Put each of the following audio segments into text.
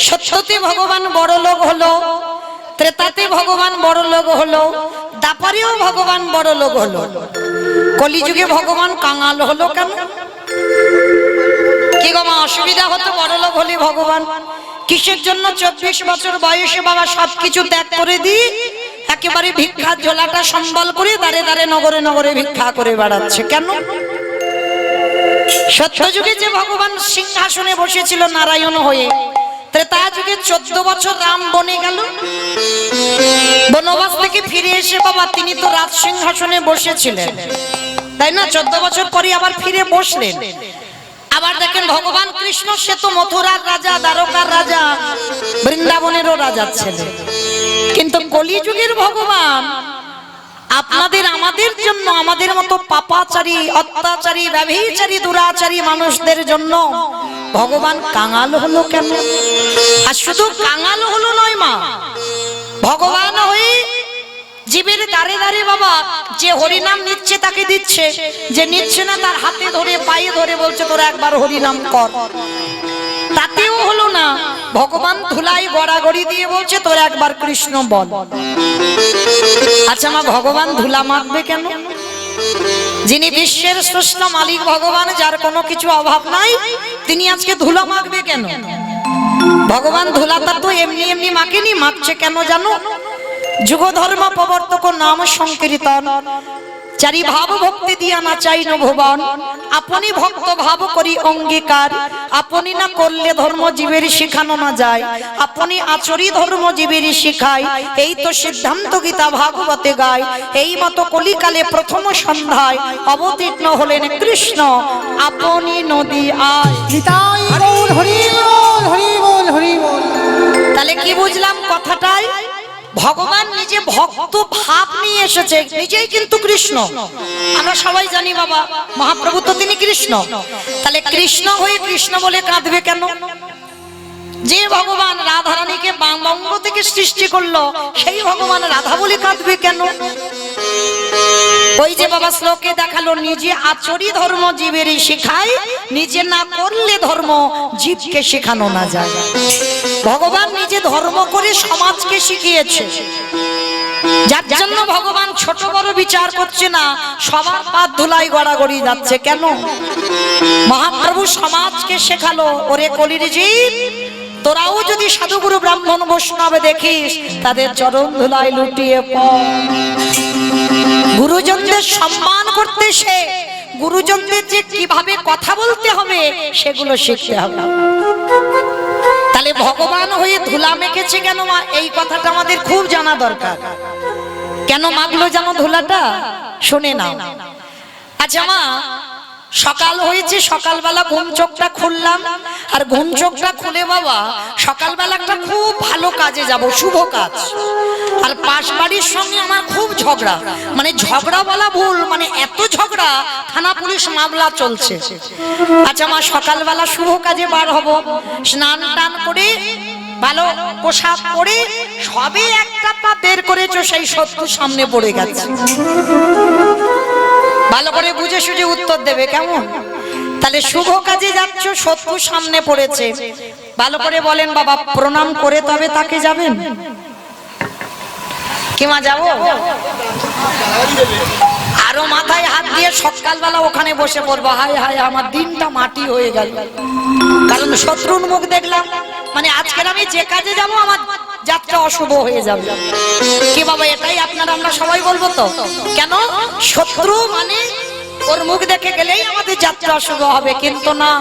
সত্যতে ভগবান বড় লোক হলো, ত্রেতাতে ভগবান বড় লোক হলো, দাপারেও ভগবান বড় লোক হলো, কলিযুগে ভগবান কাঙাল হলো কেন? কি গো মা, অসুবিধা হতো বড় লোক হলে ভগবান? কিসের জন্য 24 বছর বয়সে বাবা সবকিছু ত্যাগ করে দিই একেবারে ভিক্ষার ঝোলাটা সম্বল করে দাঁড়ে দাঁড়ে নগরে নগরে ভিক্ষা করে বেড়াচ্ছে কেন? সত্য যুগে যে ভগবান সিংহাসনে বসেছিল নারায়ণ হয়ে, ত্রেতা যুগে 14 বছর রাম বনে গেল, বনবাস থেকে ফিরে এসে বাবা তিনি তো রাজ সিংহাসনে বসেছিলেন, তাই না? 14 বছর পরে আবার ফিরে বসলেন। আবার দেখেন ভগবান কৃষ্ণ সে তো মথুরার রাজা, দ্বারকার রাজা, বৃন্দাবনেরও রাজার ছেলে, কিন্তু কলিযুগের ভগবান আপনাদের আমাদের জন্য, আমাদের মতো পাপাচারী, অত্যাচারী, ব্যভিচারী, দুরাচারী মানুষদের জন্য ভগবান কাঙাল হলো কেন? আর শুধু কাঙাল হলো নয় মা, ভগবান হয়ে জীবের দাঁড়ে দাঁড়ে বাবা যে হরিনাম নিচ্ছে তাকে দিচ্ছে, যে নিচ্ছে না তার হাতে ধরে পায়ে ধরে বলছে তোরা একবার হরিনাম কর, তাতেও হলো না, ভগবান ধুলাই গড়াগড়ি দিয়ে বলছে তোরা একবার কৃষ্ণ বল। আচ্ছা মা, ভগবান ধুলা মাখবে কেন? যিনি বিশ্বের স্রষ্টা মালিক ভগবান, যার কোনো কিছু অভাব নাই, তিনি আজকে ধুলা মাখবে কেন? ভগবান ধুলাটা তো এমনি এমনি মাখেনি, মাখছে কেন জানো? যুগ ধর্ম প্রবর্তক নাম সংকীর্তন, চারি ভাব ভক্তি দিয়া না চাই ন ভুবন, আপনি ভক্ত ভাব করি অঙ্গীকার, আপনি না করলে ধর্ম জীবের শিখানো না যায়, আপনি আচরি ধর্ম জীবের শিখায়, এই তো সিদ্ধান্ত গীতা ভাগবতে গায়। এই মতো কলিকালে প্রথম সন্ধ্যায় অবতীর্ণ হলেন কৃষ্ণ, আপনি নদী আয়। তাহলে কি বুঝলাম কথাটাই? ভগবান নিজে ভক্ত ভাব নিয়ে এসেছে, নিজেই কিন্তু কৃষ্ণ। আমরা সবাই জানি বাবা মহাপ্রভু তো তিনি কৃষ্ণ, তাহলে কৃষ্ণ হয়ে কৃষ্ণ বলে কাঁদবে কেন? যে ভগবান রাধারানীকে বামঙ্গ থেকে সৃষ্টি করলো, সেই ভগবান রাধা বলে কাঁদবে কেন? ওই যে বাবা শ্লোকে দেখালো, নিজে আচরি ধর্ম জীবেরই শিখায়, নিজে না করলে ধর্ম জীবকে শেখানো না যায়। ভগবান নিজে ধর্ম করে সমাজকে শিখিয়েছে, যার জন্য ভগবান ছোট বড় বিচার করছে না, সবার পাদ ধুলাই গড়াগড়ি যাচ্ছে কেন? মহাপ্রভু সমাজকে শেখালো, ওরে কলির জীব, তোরাও যদি সাধুগুরু ব্রাহ্মণ বৈষ্ণব দেখিস, তাদের চরণ ধুলাই লুটিয়ে পড়। গুরুজনদের সম্মান করতে শেখ, গুরুজনদের যে কিভাবে কথা বলতে হবে সেগুলো শিখতে হবে। তাহলে ভগবান হয়ে ধুলা মেখেছে কেন মা? এই কথাটা আমাদের খুব জানা দরকার। কেন মাখলো জানো ধুলাটা? শুনে নাও। আচ্ছা মা, সকাল হয়েছে, সকালবেলা ঘুম চোখটা খুললাম, আর ঘুম চোখটা খুলে বাবা সকালবেলা একটা খুব ভালো কাজে যাব, শুভ কাজ, আর পাশ বাড়ির সঙ্গে আমার খুব ঝগড়া, মানে ঝগড়া বলা ভুল, মানে এত ঝগড়া থানা পুলিশ মামলা চলছে। আচ্ছা মা, সকালবেলা শুভ কাজে বার হব, স্নান টান করে ভালো পোশাক পরে সবে একটা পা বের করেছো, সেই শত্রু সামনে পড়ে গেছে। ভালো করে বুঝে সুঝে উত্তর দেবে কেমন? তাহলে শুভ কাজে যাচ্ছ, শত্রু সামনে পড়েছে, ভালো করে বলেন বাবা প্রণাম করে তবে তাকে যাবেন কি মা? যাবো আরো মাথায় হাত দিয়ে সকালবেলা ওখানে বসে পড়বো, হায় হায় আমার দিনটা মাটি হয়ে গেল, কারণ শত্রুর মুখ দেখলাম, মানে আজকের আমি যে কাজে যাবো আমার যাত্রা অশুভ হয়ে যাবে। কি বাবা এটাই আপনারা আমরা সবাই বলবো তো? কেন? শত্রু মানে ওর মুখ দেখে গেলেই আমাদের যাত্রা অশুভ হবে, কিন্তু না,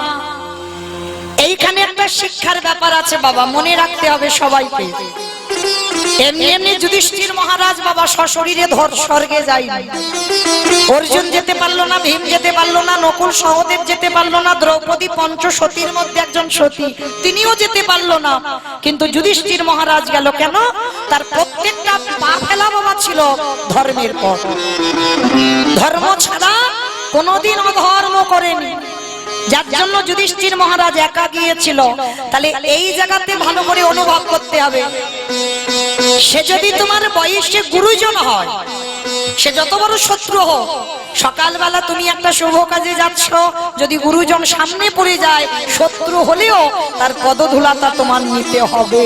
এইখানে একটা শিক্ষার ব্যাপার আছে বাবা, মনে রাখতে হবে সবাইকে। এমনি এমনি যুধিষ্ঠির মহারাজ বাবা সশরীরে স্বর্গে যায়নি, অর্জুন যেতে পারলো না, ভীম যেতে পারলো না, নকুল সহদেব যেতে পারলো না, দ্রৌপদী পঞ্চসতীর মধ্যে একজন সতী, তিনিও যেতে পারলো না, কিন্তু যুধিষ্ঠির মহারাজ গেল কেন? তার প্রত্যেকটা পা ফেলা বাবা ছিল ধর্মের পথ, ধর্ম ছাড়া কোনোদিন অধর্ম করেনি, যার জন্য যুধিষ্ঠির মহারাজ একা গিয়েছিল। তাহলে এই জায়গাতে ভালো করে অনুভব করতে হবে, সে যদি তোমার বয়সে গুরুজন হয়, সে যত বড় শত্রু হোক, সকালবেলা তুমি একটা শুভ কাজে যাচ্ছ, যদি গুরুজন সামনে পড়ে যায়, শত্রু হলেও তার পদধূলাটা তোমার নিতে হবে।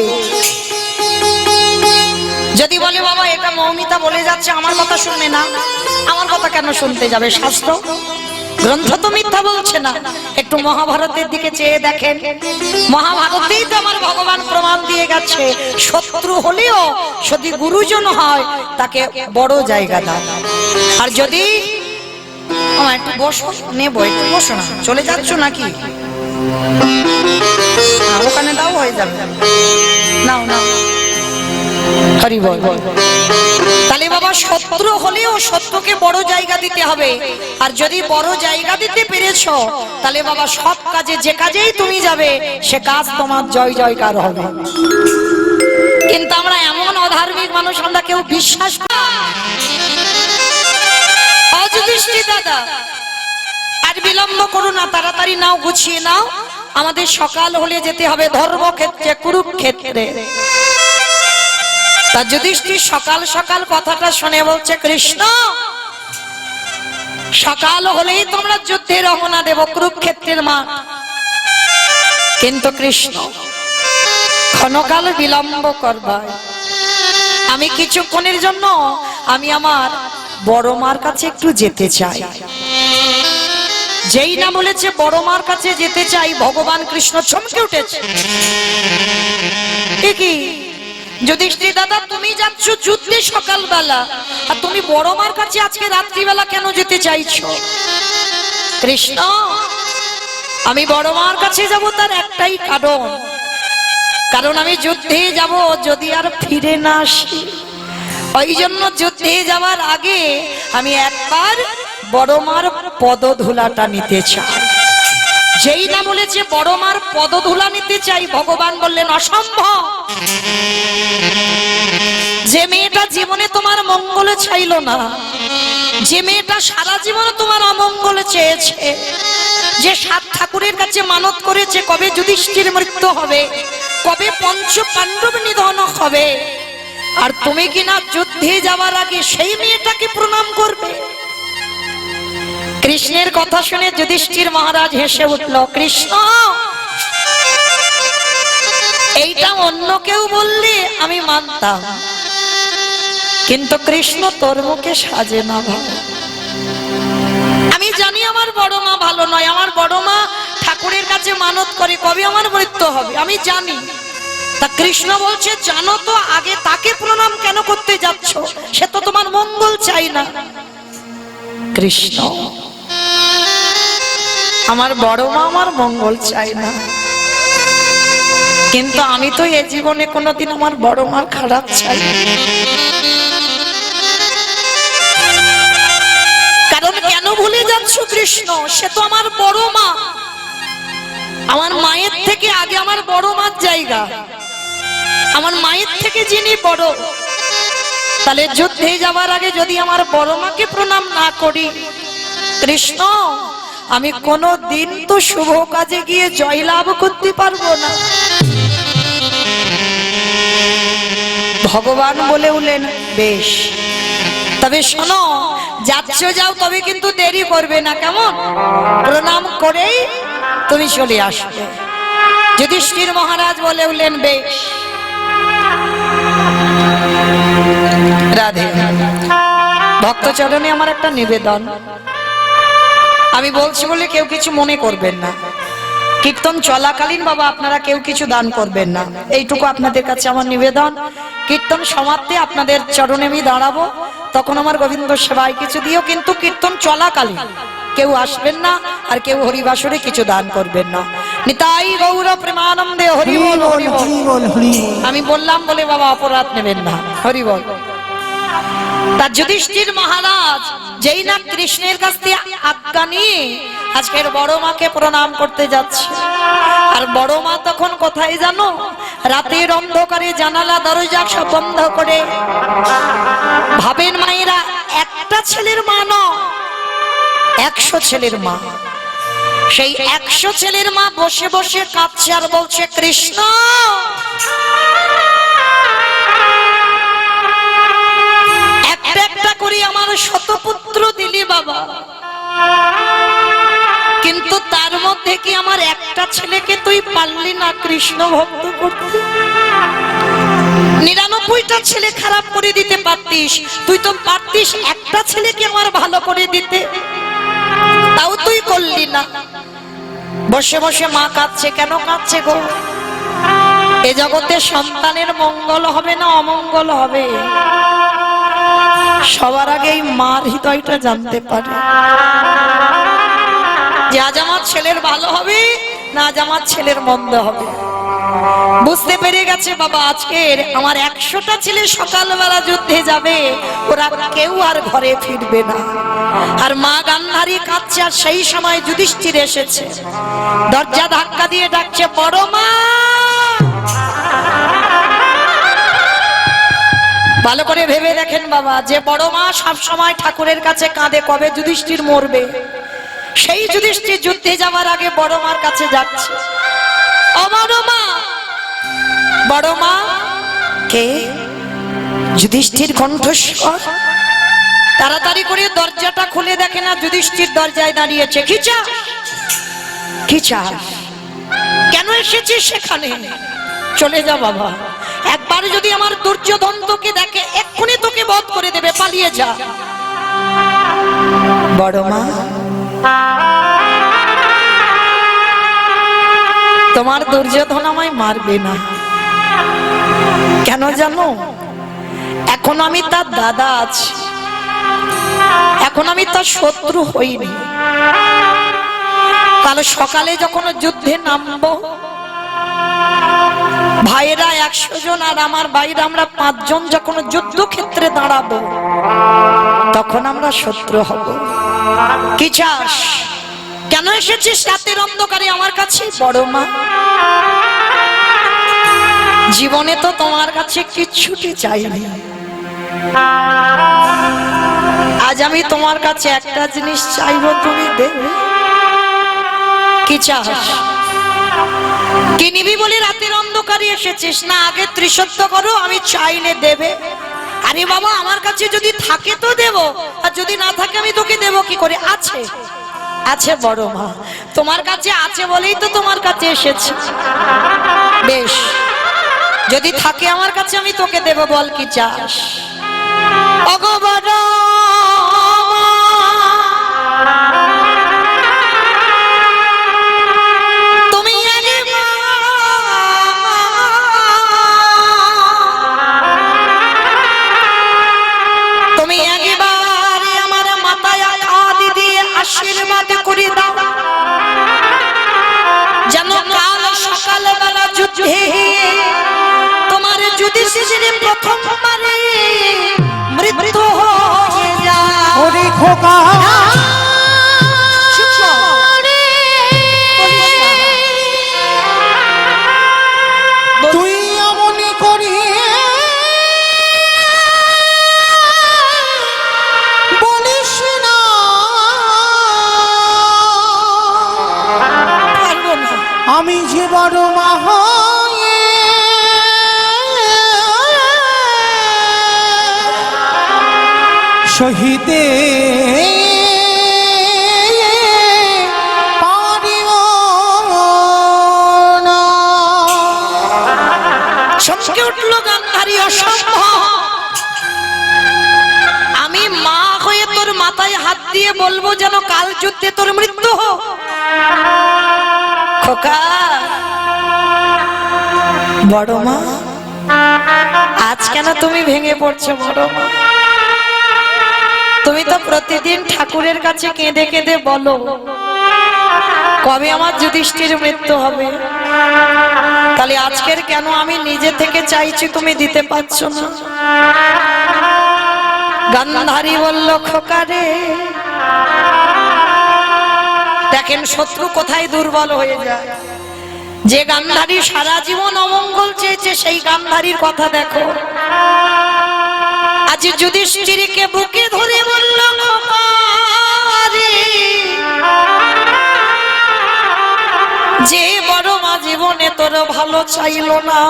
যদি বলে বাবা এটা মৌমিতা বলে যাচ্ছে, আমার কথা শুনবে না, আমার কথা কেন শুনতে যাবে? শাস্ত্র গ্রন্থ তো মিথ্যা বলছে না। একটু মহাভারতের দিকে চেয়ে দেখেন, মহাভারতেই তো আমার ভগবান প্রমাণ দিয়ে গেছে, শত্রু হলেও যদি গুরুজন হয় তাকে বড় জায়গা দাও। আর যদি একটু বসো, নেবো, একটু বসো না, চলে যাচ্ছ নাকি? ওখানে দাও, হয়ে যাবে, নাও নাও, হরি বল। তাহলে বাবা শত্রু হলেও শত্রুকে বড় জায়গা দিতে হবে। আর যদি বড় জায়গা দিতে পেরেছো, তাহলে বাবা সব কাজে, যে কাজেই তুমি যাবে, সে কাজ তোমার জয় জয়কার হবে। কিন্তু আমরা এমন অধার্মিক মানুষ, আমরা কেউ বিশ্বাস করি না। অযুধিষ্ঠির দাদা, আর বিলম্ব করো না, তাড়াতাড়ি নাও, গুছিয়ে নাও, আমাদের সকাল হলে যেতে হবে ধর্মক্ষেত্রে, কুরুক্ষেত্রে। তা যুধিষ্ঠির সকাল সকাল কথাটা শুনে বলছে, কৃষ্ণ সকাল হলেই তোমরা যুদ্ধে রওনা দেব, কুরুক্ষেত্রের মাঠ। কিন্তু কৃষ্ণ ক্ষণকাল বিলম্ব করবা, আমি কিছুক্ষণের জন্য আমি আমার বড় মার কাছে একটু যেতে চাই। যেই না বলেছে বড় মার কাছে যেতে চাই, ভগবান কৃষ্ণ চমকে উঠেছে। কি যুধিষ্ঠির দাদা, তুমি যাচ্ছ যুদ্ধে সকালবেলা, আর তুমি বড় মার কাছে আজকে রাত্রিবেলা কেন যেতে চাইছো? কৃষ্ণ, আমি বড় মার কাছে যাব তার একটাই কারণ, কারণ আমি যুদ্ধে যাব যদি আর ফিরে না আসি, ওই জন্য যুদ্ধে যাওয়ার আগে আমি একবার বড় মার পদধূলাটা নিতে চাই। যেই না বলেছে বড় মার পদধূলা নিতে চাই, ভগবান বললেন অসম্ভব। যে মেয়েটা জীবনে তোমার মঙ্গল চাইল না, যে মেয়েটা সারা জীবন তোমার অমঙ্গল চেয়েছে, যে 7 ঠাকুরের কাছে মানত করেছে কবে যুধিষ্ঠির মৃত্যু হবে, কবে পঞ্চ পাণ্ডব নিধন হবে, আর তুমি কিনা যুদ্ধে যাওয়ার আগে সেই মেয়েটাকে প্রণাম করবে। কৃষ্ণের কথা শুনে যুধিষ্ঠির মহারাজ হেসে উঠল। কৃষ্ণ, এইটা অন্য কেউ বললে আমি মানতাম, কিন্তু কৃষ্ণ তোর মুখে সাজে না ভালো। আমি জানি আমার বড় মা ভালো নয়, আমার বড় মা ঠাকুরের কাছে মানত করে কবে আমার মৃত্যু হবে, আমি জানি। তা কৃষ্ণ বলছে, জানো তো, আগে তাকে প্রণাম কেন করতে যাচ্ছ? সে তো তোমার মঙ্গল চাই না। কৃষ্ণ, আমার বড় মা আমার মঙ্গল চাই না, কিন্তু আমি তো এ জীবনে কোনোদিন আমার বড় মার খারাপ চাই। কারণ কেন ভুলে যাচ্ছ কৃষ্ণ? সে তো আমার বড় মা, আমার মায়ের থেকে আগে আমার বড় মার জায়গা, আমার মায়ের থেকে যিনি বড়। তাহলে যুদ্ধে যাওয়ার আগে যদি আমার বড় মাকে প্রণাম না করি, কৃষ্ণ আমি কোনো দিন তো শুভ কাজে গিয়ে জয়লাভ করতে পারবো না। ভগবান বলে উঠলেন, বেশ, তবে শোনো, যাচ্ছ যাও, তবে কিন্তু দেরি করবে না, কেমন? প্রণাম করেই তুমি চলে আসবে। যুধিষ্ঠির মহারাজ বলে উঠলেন, বেশ। রাধে। ভক্তচরণে আমার একটা নিবেদন, আমি বলছি বলে কেউ কিছু মনে করবেন না। কীর্তন চলাকালীন বাবা আপনারা কেউ কিছু দান করবেন না, এইটুকু আপনাদের কাছে আমার নিবেদন। কীর্তন সমাপ্তি আপনাদের চরণে আমি দাঁড়াবো, তখন আমার গোবিন্দ সেবায় কিছু দিও, কিন্তু কীর্তন চলাকালীন কেউ আসবেন না, আর কেউ হরিবাসরে কিছু দান করবেন না। নিতাই গৌর প্রেমানন্দে হরি বল, হরি বল। আমি বললাম বলে বাবা অপরাধ নেবেন না, হরি বল। তা যুধিষ্ঠির মহারাজ যেই না কৃষ্ণের কাছ থেকে আজ্ঞা নিয়ে আজকের বড় মাকে প্রণাম করতে যাচ্ছে, আর বড় মা তখন কোথায় জানো? রাতের অন্ধকারে জানালা দরজা সব বন্ধ করে। ভাবেন মায়েরা, একটা ছেলের মা নয়, 100 ছেলের মা। সেই 100 ছেলের মা বসে বসে কাঁদছে আর বলছে, কৃষ্ণ একটা একটা করে আমার কৃষ্ণ ভক্ত করতে। 99টা ছেলে খারাপ করে দিতে পারতিস, তুই তো পারতিস একটা ছেলেকে আমার ভালো করে দিতে, তাও তুই করলি না। বসে বসে মা কাঁদছে, কেন কাঁদছে গো? এ জগতে সন্তানের মঙ্গল হবে না অমঙ্গল হবে, সবার আগে এই মার হৃদয়টা জানতে পারে যে আজ আমার ছেলের ভালো হবে না আজ আমার ছেলের মন্দ হবে। বুঝতে পেরে গেছে বাবা, আজকের আমার 100টা ছেলে সকালবেলা যুদ্ধে যাবে, ওরা কেউ আর ঘরে ফিরবে না। আর মা গান্ধারী কাঁদছে, আর সেই সময় যুধিষ্ঠির এসেছে, দরজা ধাক্কা দিয়ে ডাকছে, বড় মা। ভালো করে ভেবে দেখেন বাবা, যে বড় মা সব সময় ঠাকুরের কাছে কাঁদে কবে যুধিষ্ঠির মরবে, সেই যুধিষ্ঠির যুদ্ধে যাওয়ার আগে বড় মার কাছে যাচ্ছে। ও বড় মা, বড় মা কে? যুধিষ্ঠির কণ্ঠস্বর। তাড়াতাড়ি করে দরজাটা খুলে দেখে না যুধিষ্ঠির দরজায় দাঁড়িয়েছে। কি চাস? কি চাস? কেন এসেছিস সেখানে? চলে যা বাবা, একবার যদি আমার দুর্যোধন তোকে দেখে এক্ষুনি তোকে বধ করে দেবে, পালিয়ে যা। বড় মা, তোমার দুর্যোধন আমায় মারবে না, কেন জানো? এখন আমি তার দাদা আছি, এখন আমি তার শত্রু হইনি। কাল সকালে যখন যুদ্ধে নামবো, ভাইয়েরা 100 জন আর আমার ভাইরা আমরা 5 জন যখন যুদ্ধক্ষেত্রে দাঁড়াবো, তখন আমরা শত্রু হব। কি চাস? কেন এসেছিস রাতের অন্ধকারে আমার কাছে? বড় মা, জীবনে তো তোমার কাছে কিচ্ছুটি চাইনি, আজ আমি তোমার কাছে একটা জিনিস চাইবো, তুমি দেবে। কি চাস? কি নিবি বলে রাতের অন্ধকারে এসেছিস না? আগে ত্রিসত্য করো, আমি চাইলে দেবে। আরে বাবা, আমার কাছে যদি থাকে তো দেব, আর যদি না থাকে আমি তোকে দেব কি করে? আছে, আছে বড় মা, তোমার কাছে আছে বলেই তো তোমার কাছে এসেছি। বেশ, যদি থাকে আমার কাছে আমি তোকে দেব, বল কি চাস? ওগো বড় আশীর্বাদ করে দাও, যেন কাল সকালবেলা যুদ্ধে তোমার যুধিষ্ঠির প্রথমবারে মৃত্যু হয়ে যায়। ওরে খোকা, তুই এমনি করি বলিস না, আমি যে বড় মা হয়ে সহিতে পারিব না। চমকে উঠল গান্ধারী, অসম্ভব। আমি মা হয়ে তোর মাথায় হাত দিয়ে বলবো যেন কাল যুদ্ধে তোর মৃত্যু হোক। খোকা, বড় মা, আজ কেন তুমি ভেঙে পড়ছো? বড় মা, তুমি তো প্রতিদিন ঠাকুরের কাছে কেঁদে কেঁদে বলো কবে আমার যুধিষ্ঠির মৃত্যু হবে, তাহলে আজকের কেন আমি নিজে থেকে চাইছি তুমি দিতে পারছো না? গান্ধারী বলল, খোকা রে, দেখেন শত্রু কোথায় দুর্বল হয়ে যায়। যে গান্ধারী সারা জীবন অমঙ্গল চেয়েছে, সেই গান্ধারীর কথা দেখো, আজ যুধিষ্ঠিরকে বুকে ধরে বলল, যে বড় মা জীবনে তোর ভালো চাইলো না,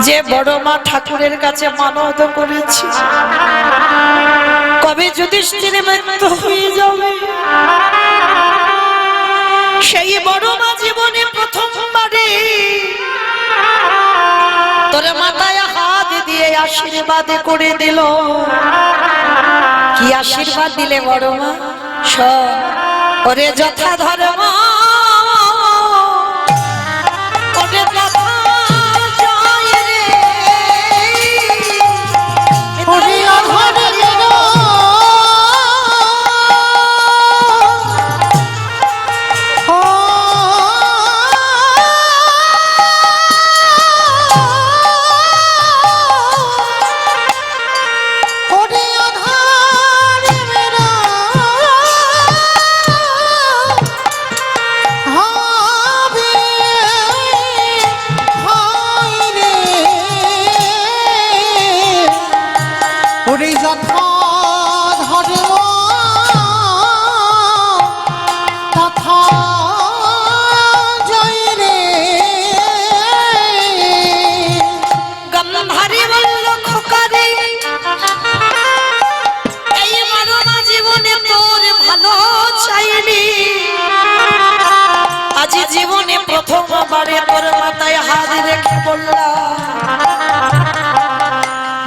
যে বড় মা ঠাকুরের কাছে মানত করেছি, কবে যুধিষ্ঠির মৃত্যু হয়ে যাবে সেই বড় মা জীবনে প্রথমবারে তোর মাথায় হাত দিয়ে আশীর্বাদ করে দিল। কি আশীর্বাদ দিলে বড় মা? ওরে যথা ধর্ম ওরে যথা জয় রে, ওরে অধরে জীবনে প্রথমবারে তোর মাথায় হাত রেখে বললাম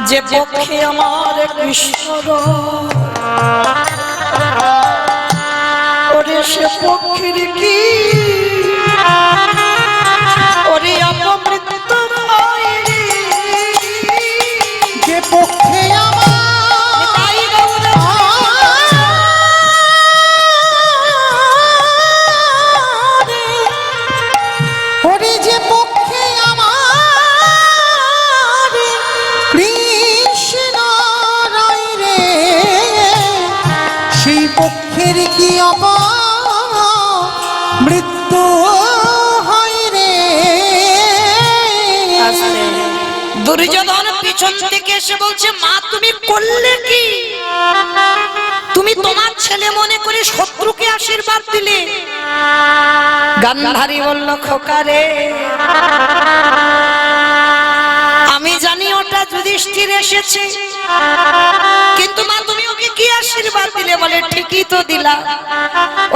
যে পক্ষে আমার কৃষ্ণ ওরে সে পক্ষের কি ওরে অপমৃত্যু যে পক্ষে আমার মৃত্যু হয় রে। দুর্যোধন পিছন থেকে এসে বলছে মা তুমি করলে কি? তুমি তোমার ছেলে মনে করে শত্রুকে আশীর্বাদ দিলে। গান্ধারী বলল খোকা রে আমি জানি ওটা যুধিষ্ঠির এসেছে, কিন্তু মা তুমি ওকে কি আশীর্বাদ দিলে? বলে ঠিকই তো দিলা।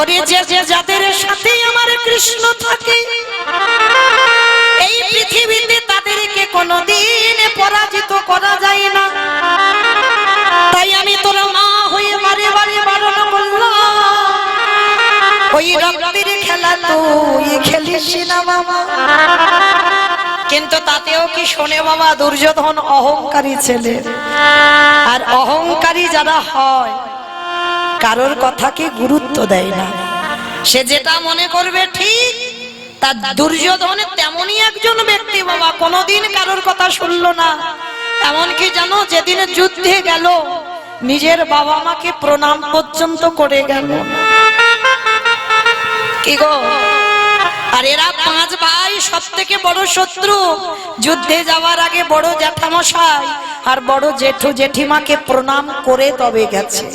ওরে যে যে যাদের সাথে আমার কৃষ্ণ থাকে এই পৃথিবীতে তাদেরকে কোনোদিন পরাজিত করা যায় না। তাই আমি তোর মা হয়ে বারে বারে বারণ করলাম ওই রক্তের খেলা তুই খেলিস না বাবা। কিন্তু তাতেও কি শোনে বাবা? দুর্যোধন অহংকারী ছেলে, আর অহংকারী যারা হয় কারোর কথাকে গুরুত্ব দেয় না। সে যেটা মনে করবে ঠিক। তার দুর্যোধন তেমনই একজন ব্যক্তি বাবা, কোনোদিন কারোর কথা শুনলো না। এমনকি জানো যেদিন যুদ্ধে গেল নিজের বাবা মাকে প্রণাম পর্যন্ত করে গেল। কি গো? আর এরা পাঁচ ভাই সব থেকে বড় শত্রু। যুদ্ধে যাওয়ার আগে বড় জ্যাঠামশাই আর বড় জেঠু জেঠিমাকে প্রণাম করে তবে গেছে।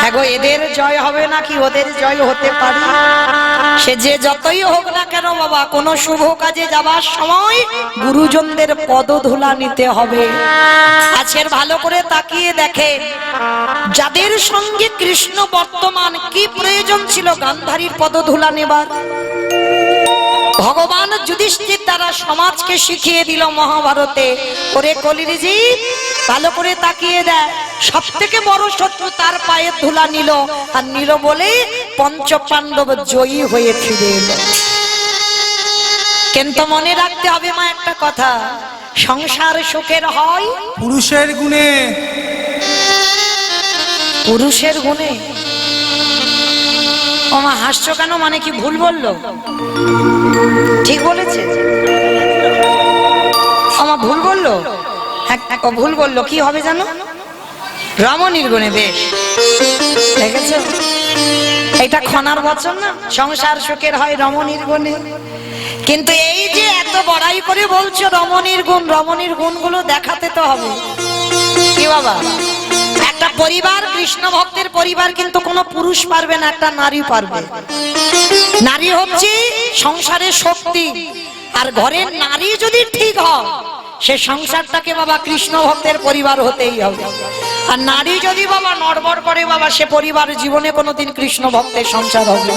হ্যাঁ গো, এদের জয় হবে নাকি ওদের জয় হতে পারে? সে যে যতই হোক না কেন বাবা, কোনো শুভ কাজে যাবার সময় গুরুজনদের পদধূলা নিতে হবে। আজকের ভালো করে তাকিয়ে দেখে যাদের সঙ্গে কৃষ্ণ বর্তমান, কি প্রয়োজন ছিল গান্ধারীর পদধূলা নেবার? ভগবান যুধিষ্ঠির দ্বারা সমাজকে শিখিয়ে দিল মহাভারতে। ওরে কলির জীব ভালো করে তাকিয়ে দেয়, সব থেকে বড় শত্রু তার পায়ের ধুলা নিল, আর নিল বলে পঞ্চ পাণ্ডব জয়ী হয়ে ফিরে এলো। কিন্তু মনে রাখতে হবে মা একটা কথা, সংসার সুখের হয় পুরুষের গুণে। পুরুষের গুণে? ও মা হাসছো কেন? মানে কি ভুল বললো? ঠিক বলেছে? আমার ভুল বললো? ভুল বললো। কি হবে জানো? রমণীর গুণে। বেশ দেখেছ, এটা খনার বচন না? সংসার সুখের হয় রমণীর গুণে। কিন্তু এই যে এত বড়াই করে বলছো রমণীর গুণ, রমণীর গুণগুলো দেখাতে তো হবে। কি বাবা? একটা পরিবার, কৃষ্ণ ভক্তের পরিবার কিন্তু কোনো পুরুষ পারবে না, একটা নারী পারবে। নারী হচ্ছে সংসারের শক্তি, আর ঘরের নারী যদি ঠিক হয় সে সংসারটাকে বাবা কৃষ্ণ ভক্তের পরিবার হতেই হবে। আর নারী যদি বাবা নড়বড় করে বাবা, সে পরিবার জীবনে কোনোদিন কৃষ্ণ ভক্তের সংসার হবে।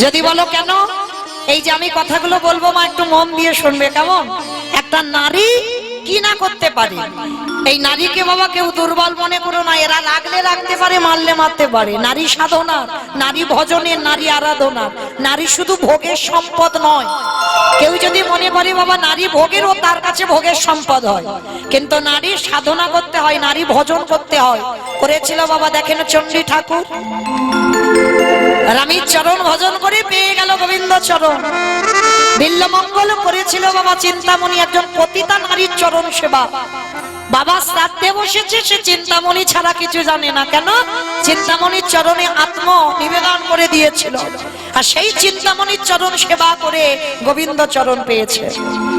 যদি বলো কেন, এই যে আমি কথাগুলো বলবো মা, একটু মন দিয়ে শুনবে কেমন। একটা নারী কি না করতে পারে, এই নারীকে বাবা কেউ দুর্বল মনে করো না। এরা লাগলে রাখতে পারে, মারলে মারতে পারে। নারী সাধনা, নারী ভজনের, নারী আরাধনা। নারী শুধু ভোগের সম্পদ নয়। কেউ যদি মনে করে বাবা নারী ভোগের, ও তার কাছে ভোগের সম্পদ হয়, কিন্তু নারী সাধনা করতে হয়, নারী ভজন করতে হয়। করেছিল বাবা দেখেন চণ্ডী ঠাকুর, রামীর চরণ ভজন করে পেয়ে গেল গোবিন্দ চরণ। বিল্লমঙ্গল করেছিল বাবা চিন্তামণি, একজন পতিতা নারীর চরণ সেবা। বাবা শ্রাদ্ধে বসেছে, সে চিন্তামণি ছাড়া কিছু জানে না। কেন? চিন্তামণির চরণে আত্ম নিবেদন করে দিয়েছিল, আর সেই চিন্তামণির চরণ সেবা করে গোবিন্দ চরণ পেয়েছে।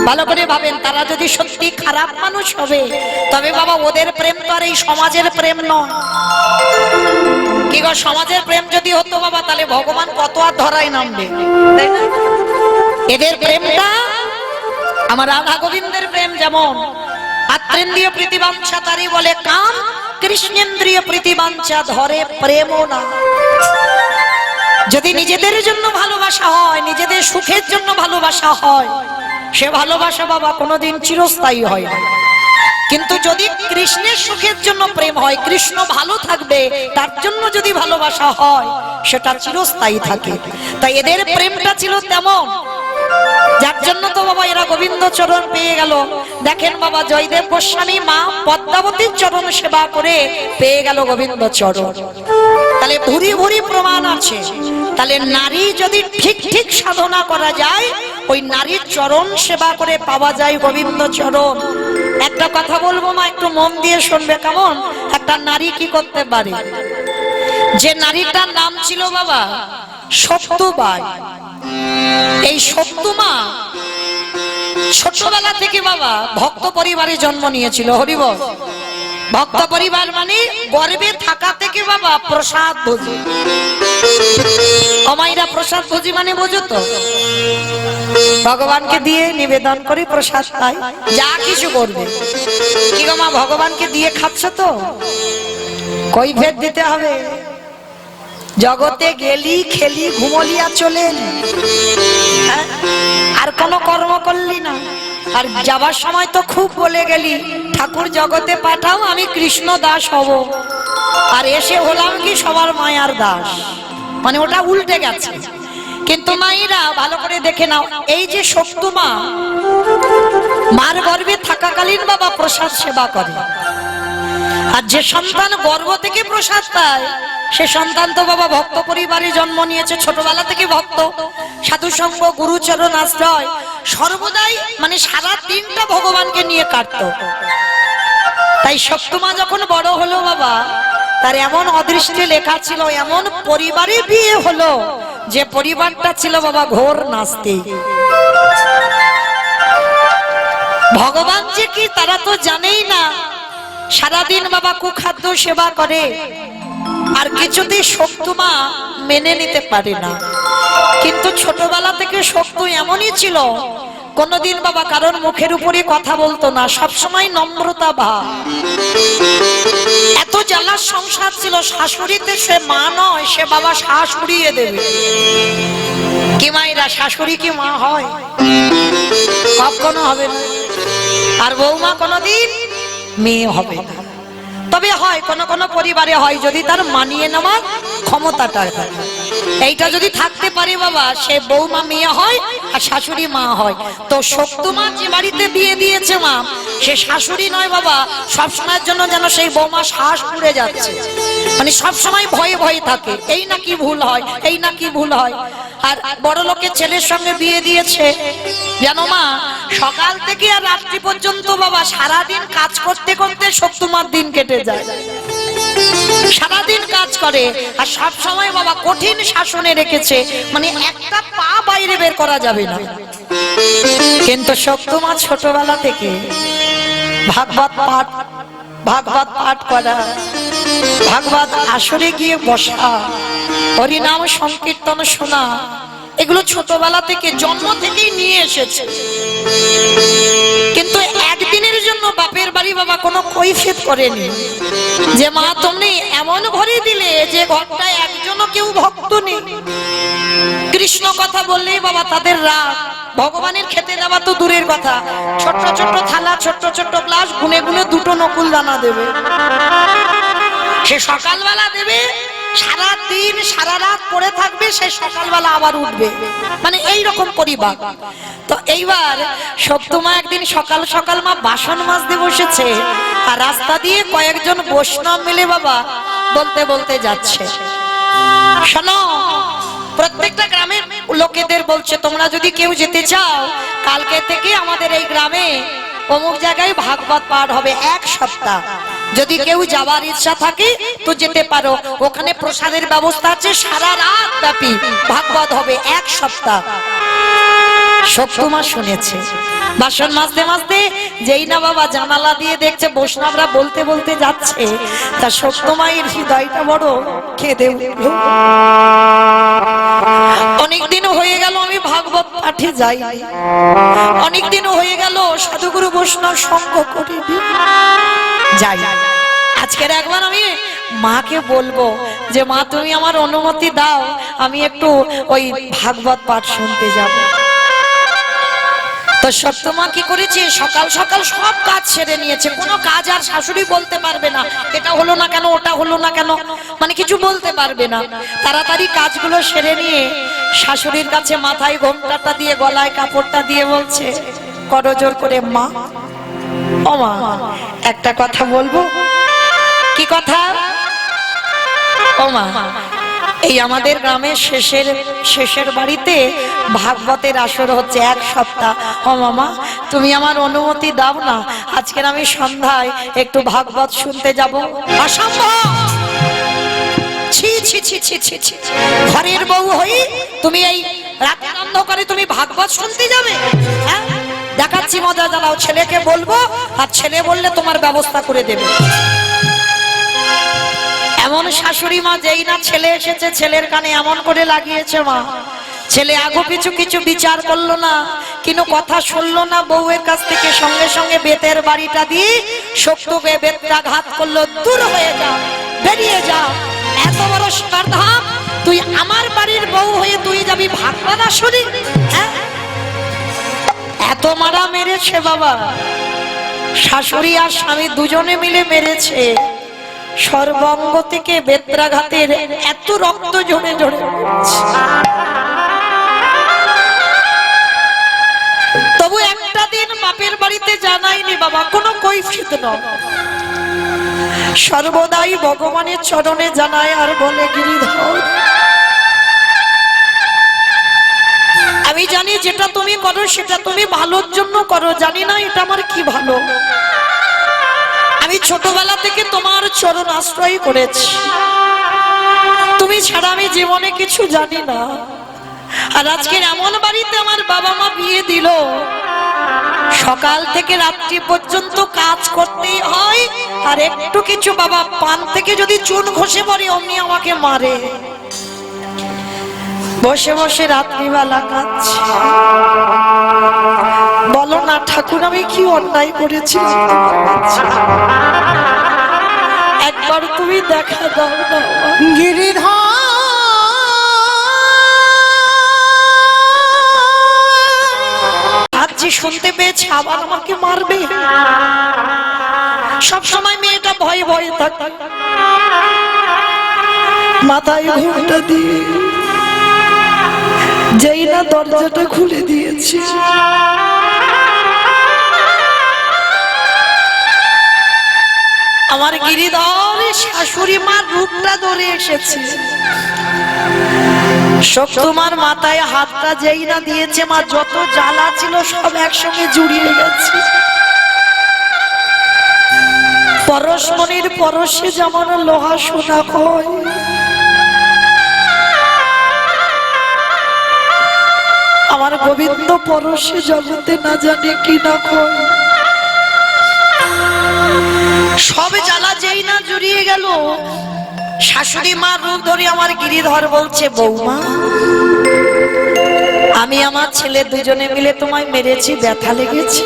ভালো করে ভাবেন, তারা যদি সত্যি খারাপ মানুষ হবে, তবে বাবা ওদের প্রেম তো আর এই সমাজের প্রেম নয়। কি গো, সমাজের প্রেম যদি হতো বাবা, তাহলে ভগবান কত আর ধরাই নামবে, তাই না? এদের প্রেমটা আমার রাধা গোবিন্দের প্রেম। যেমন আত্রেন্দ্রিয় প্রীতিবাঞ্ছা তারি বলে কাম, কৃষ্ণেন্দ্রিয় প্রীতিবাঞ্ছা ধরে প্রেম না। যদি নিজেদের জন্য ভালোবাসা হয়, নিজেদের সুখের জন্য ভালোবাসা হয়, সে ভালোবাসা বাবা কোনোদিন চিরস্থায়ী হয় না। কিন্তু যদি কৃষ্ণের সুখের জন্য প্রেম হয়, কৃষ্ণ ভালো থাকবে তার জন্য যদি ভালোবাসা হয়, সেটা চিরস্থায়ী থাকে। তাই এদের প্রেমটা ছিল তেমন, যার জন্য তো বাবা এরা গোবিন্দ চরণ পেয়ে গেল। দেখেন বাবা জয়দেব গোস্বামী মা পদ্মাবতীর চরণ সেবা করে পেয়ে গেল গোবিন্দ চরণ। তাহলে ভুরি ভুরি প্রমাণ আছে। তাহলে নারী যদি ঠিক ঠিক সাধনা করা যায়, ওই নারীর চরণ সেবা করে পাওয়া যায় গোবিন্দ চরণ। একটা কথা বলবো মা, একটু মন দিয়ে শুনবে কেমন। একটা নারী কি করতে পারে, যে নারীটার নাম ছিল বাবা সত্যবাই। এই সত্যমা ছোটবেলা থেকে বাবা ভক্ত পরিবারে জন্ম নিয়েছিল। হরিবল। ভক্ত পরিবার মানে গর্ভে থাকা থেকে বাবা প্রসাদ ভোজি। অমাইরা প্রসাদ ভোজি মানে বোঝো তো, ভগবানকে দিয়ে নিবেদন করে প্রসাদ খায়, যা কিছু করবে। কি গো মা, ভগবানকে দিয়ে খাচ্ছ তো, কৈফিয়ত দিতে হবে। জগতে গেলি খেলি ঘুমলিয়া চলে এলি, আর কোন কর্ম করলি না। আর যাবার সময় তো খুব বলে গেলি ঠাকুর জগতে পাঠাও, আমি কৃষ্ণ দাস হব। আর এসে হলাম কি সবার মায়ার দাস। মানে ওটা উল্টে গেছে। কিন্তু মায়েরা ভালো করে দেখে নাও, এই যে সত্যমা মার গর্ভে থাকাকালীন বাবা প্রসাদ সেবা করে। আর যে সন্তান গর্ভ থেকে প্রসাদ পায়, সে সন্তান তো বাবা ভক্ত পরিবারে জন্ম নিয়েছে, ছোটবেলা থেকে ভক্ত। সাধু সঙ্গ, গুরুচরণ আশ্রয় সর্বদাই, মানে সারা দিনটা ভগবানকে নিয়ে কাটত। তাই সত্যমা যখন বড় হলো বাবা, তার এমন অদৃষ্টে লেখা ছিল, এমন পরিবারে বিয়ে হলো যে পরিবারটা ছিল বাবা ঘোর নাস্তিক। ভগবান যে কি তারা তো জানেই না। সারাদিন বাবা কুখাদ্য সেবা করে, আর কিছুতেই সত্যমা মেনে নিতে পারে না। কিন্তু ছোটবেলা থেকে সত্য এমনই ছিল, কোনদিন বাবা কারণ মুখের উপরে কথা বলতো না, সবসময় নম্রতা ভাব। এত জ্বালার সংসার ছিল, শাশুড়িতে সে মা নয়, সে বাবা শ্বাস উড়িয়ে দেবে। কি মায়েরা, শাশুড়ি কি মা হয়? কখনো হবে না। আর বৌমা কোনদিন মেয়ে হবে না। তবে হয় কোন কোন পরিবারে হয়, যদি তার মানিয়ে নেওয়ার ক্ষমতাটা থাকে। এইটা যদি থাকতে পারে বাবা, সে বৌমা মেয়ে হয় আর শাশুড়ি মা হয়। তো সত্যমা যে বাড়িতে বিয়ে দিয়েছে মা, সে শাশুড়ি নয় বাবা, সবসময়ের জন্য যেন সেই বৌমা শ্বাস উড়ে যাচ্ছে। মানে সবসময় ভয়ে ভয়ে থাকে, এই না কি ভুল হয়, এই না কি ভুল হয়। আর বড় লোকের ছেলের সঙ্গে বিয়ে দিয়েছে, জানো মা, সকাল থেকে আর রাত্রি পর্যন্ত বাবা সারাদিন কাজ করতে করতে সত্যমার দিন কেটে যায়। সারাদিন কাজ করে, আর সব সময় বাবা কঠিন শাসনে রেখেছে, মানে একটা পা বাইরে বের করা যাবে না। কিন্তু সত্যমা ছোটবেলা থেকে ভাগবত পাঠ করা, ভাগবত আসরে গিয়ে বসা, হরিনাম সংকীর্তন শোনা, এগুলো ছোটবেলা থেকে জন্ম থেকেই নিয়ে এসেছে। কিন্তু একদিনের জন্য বাপের বাড়ি বাবা কোনো কৈফিয়ত করেনি যে মা তুমি এমন ঘরে দিলে যে ঘরটায় একজনও কেউ ভক্ত নেই। কৃষ্ণ কথা বললেই বাবা তাদের রাগ, ভগবানের খেতে দেওয়া তো দূরের কথা, ছোট্ট ছোট্ট থালা ছোট্ট ছোট্ট গ্লাস গুনে গুনে দুটো নকুল দানা দেবে, সে সকালবেলা দেবে, সারা দিন সারা রাত পড়ে থাকবে, সে সকালবেলা আবার উঠবে, মানে এই রকম পরিবার। তো এইবার সত্যমা একদিন সকাল সকাল মা বাসন মাজতে বসেছে, আর রাস্তা দিয়ে কয়েকজন বৈষ্ণব মিলে বাবা বলতে বলতে যাচ্ছে, শোনো প্রত্যেকটা গ্রামের লোকেদের বলছে তোমরা যদি কেউ যেতে চাও কালকে থেকে আমাদের এই গ্রামে অমুক জায়গায় ভাগবত পাঠ হবে 1 সপ্তাহ, যদি কেউ যাবার ইচ্ছা থাকে তো যেতে পারো, ওখানে প্রসাদের ব্যবস্থা আছে, সারা রাত ব্যাপী ভাগবত হবে 1 সপ্তাহ। সত্যমা শুনেছে, বাসন মাজতে মাজতে যেই না বাবা জানালা দিয়ে দেখছে বৈষ্ণবরা বলতে বলতে যাচ্ছে, তা সত্যমায়ের হৃদয়টা বড় কেঁদে উঠল। অনেকদিন হয়ে গেল আমি ভাগবত পাঠে যাই, অনেকদিন হয়ে গেল সাধুগুরু বৈষ্ণব সঙ্গ করি যাই, আজকের একবার আমি মাকে বলবো যে মা তুমি আমার অনুমতি দাও, আমি একটু ওই ভাগবত পাঠ শুনতে যাব। তো সত্যমা কি করেছে, সকাল সকাল সব কাজ সেরে নিয়েছে, কোনো কাজ আর শাশুড়ি বলতে পারবে না এটা হলো না কেন ওটা হলো না কেন, মানে কিছু বলতে পারবে না। তাড়াতাড়ি কাজগুলো সেরে নিয়ে শাশুড়ির কাছে মাথায় ঘোমটাটা দিয়ে গলায় কাপড়টা দিয়ে বলছে করজোর করে, মা ও মা একটা কথা বলবো। কি কথা? ও মা এই আমাদের গ্রামের শেষের বাড়িতে ভাগবতের আসর হচ্ছে 1 সপ্তাহ, ও মামা তুমি আমার অনুমতি দাও না, আজকের আমি সন্ধ্যায় একটু ভাগবত শুনতে যাব। অসম্ভব, ছি ছি ছি ছি ছি ছি, ঘরের বউ হই তুমি এই রাতের অন্ধকারে তুমি ভাগবত শুনতে যাবে? হ্যাঁ দেখাচ্ছি মজা, জ্বালাও, ছেলেকে বলবো আর ছেলে বললে তোমার ব্যবস্থা করে দেবে। এমন শাশুড়ি মা, যেই না ছেলে এসেছে ছেলের কানে এমন করে লাগিয়েছে মা, ছেলে আগু পিছু কিছু বিচার করলো না, কিন্তু কথা শুনলো না, বউয়ের কাছ থেকে সঙ্গে সঙ্গে বেতের বাড়িটা দিয়ে শক্তকে বেতটা ঘাত করলো, দূর হয়ে যা, বেরিয়ে যা, এত বড় স্পর্ধা, তুই আমার বাড়ির বউ হয়ে তুই যাবি ভাগবত আসরে? হ্যাঁ এত মারা মেরেছে বাবা, শাশুড়ি আর স্বামী দুজনে মিলে মেরেছে, সর্বাঙ্গ থেকে বেত্রাঘাতের এত রক্ত ঝরে ঝরে পড়ছে। তবু একটা দিন বাপের বাড়িতে জানাইনি বাবা, কোনো কৈফিয়ত নয়, সর্বদাই ভগবানের চরণে জানায় আর বলে গিরিধর আমি জানি যেটা তুমি করো সেটা তুমি ভালোর জন্য করো, জানি না এটা আমার কি ভালো, আমি ছোটবেলা থেকে তোমার চরণ আশ্রয় করেছি, তুমি ছাড়া আমি জীবনে কিছু জানি না, আর আজকের এমন বাড়িতে আমার বাবা মা বিয়ে দিল, সকাল থেকে রাত্রি পর্যন্ত কাজ করতেই হয়, আর একটু কিছু বাবা পান থেকে যদি চুন ঘষে পড়ে অমনি আমাকে মারে, বসে বসে রাত্রিবেলা কাঁদছে, বলো না ঠাকুর আমি কি অন্যায় করেছি, একবার তুমি দেখা দাও না। গিরিধর আজ যে শুনতে পেয়েছে আবার আমাকে মারবে, সব সময় মেয়েটা ভয়ে ভয়ে থাকে, মাথায় ঘুমটা দিয়ে যেই না দরজাটা খুলে দিয়েছি, আমার গিরিধর শাশুড়ি মার রূপটা ধরে এসেছে, সত্যমার মাথায় হাতটা যেই না দিয়েছে মা যত জ্বালা ছিল সব একসঙ্গে জুড়িয়ে গেছে, পরশমণির পরশে যেমন লোহা সোনা হয়, আমার গোবিন্দ পরশে জগতে না জানে কি না হয়, সব জ্বালা যেই না জড়িয়ে গেল, শাশুড়ি মা রূপ ধরে আমার গিরিধর বলছে বৌমা আমি আমার ছেলে দুজনে মিলে তোমায় মেরেছি, ব্যথা লেগেছে?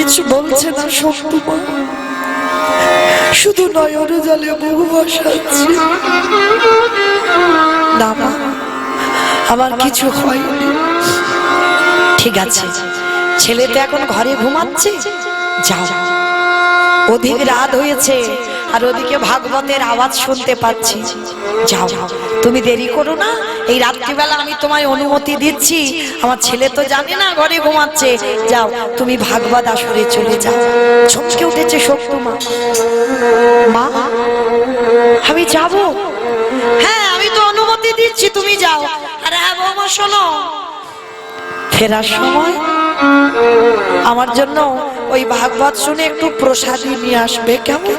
কিছু বলছে না শক্তিমা, শুধু নয়ন জলে বহু ভাসাচ্ছে। না মা, আমার কিছু হয়নি। ঠিক আছে, ছেলে তো এখন ঘরে ঘুমাচ্ছে, যাও। অধিক রাত হয়েছে আর ওদিকে ভাগবতের আওয়াজ শুনতে পাচ্ছি। যাও, তুমি দেরি করো না। এই রাত্রিবেলা আমি তোমায় অনুমতি দিচ্ছি। আমার ছেলে তো জানে না ঘরে ঘুমাচ্ছে। যাও, তুমি ভাগবত আসরে চলে যাও। চমকে উঠেছে শক্তিমা। মা, আমি যাব? হ্যাঁ, আমি তো অনুমতি দিচ্ছি, তুমি যাও। আরে হ্যাঁ বৌমা, শোনো, ফেরার সময় আমার জন্য ওই ভাগবত শুনে একটু প্রসাদী নিয়ে আসবে, কেমন?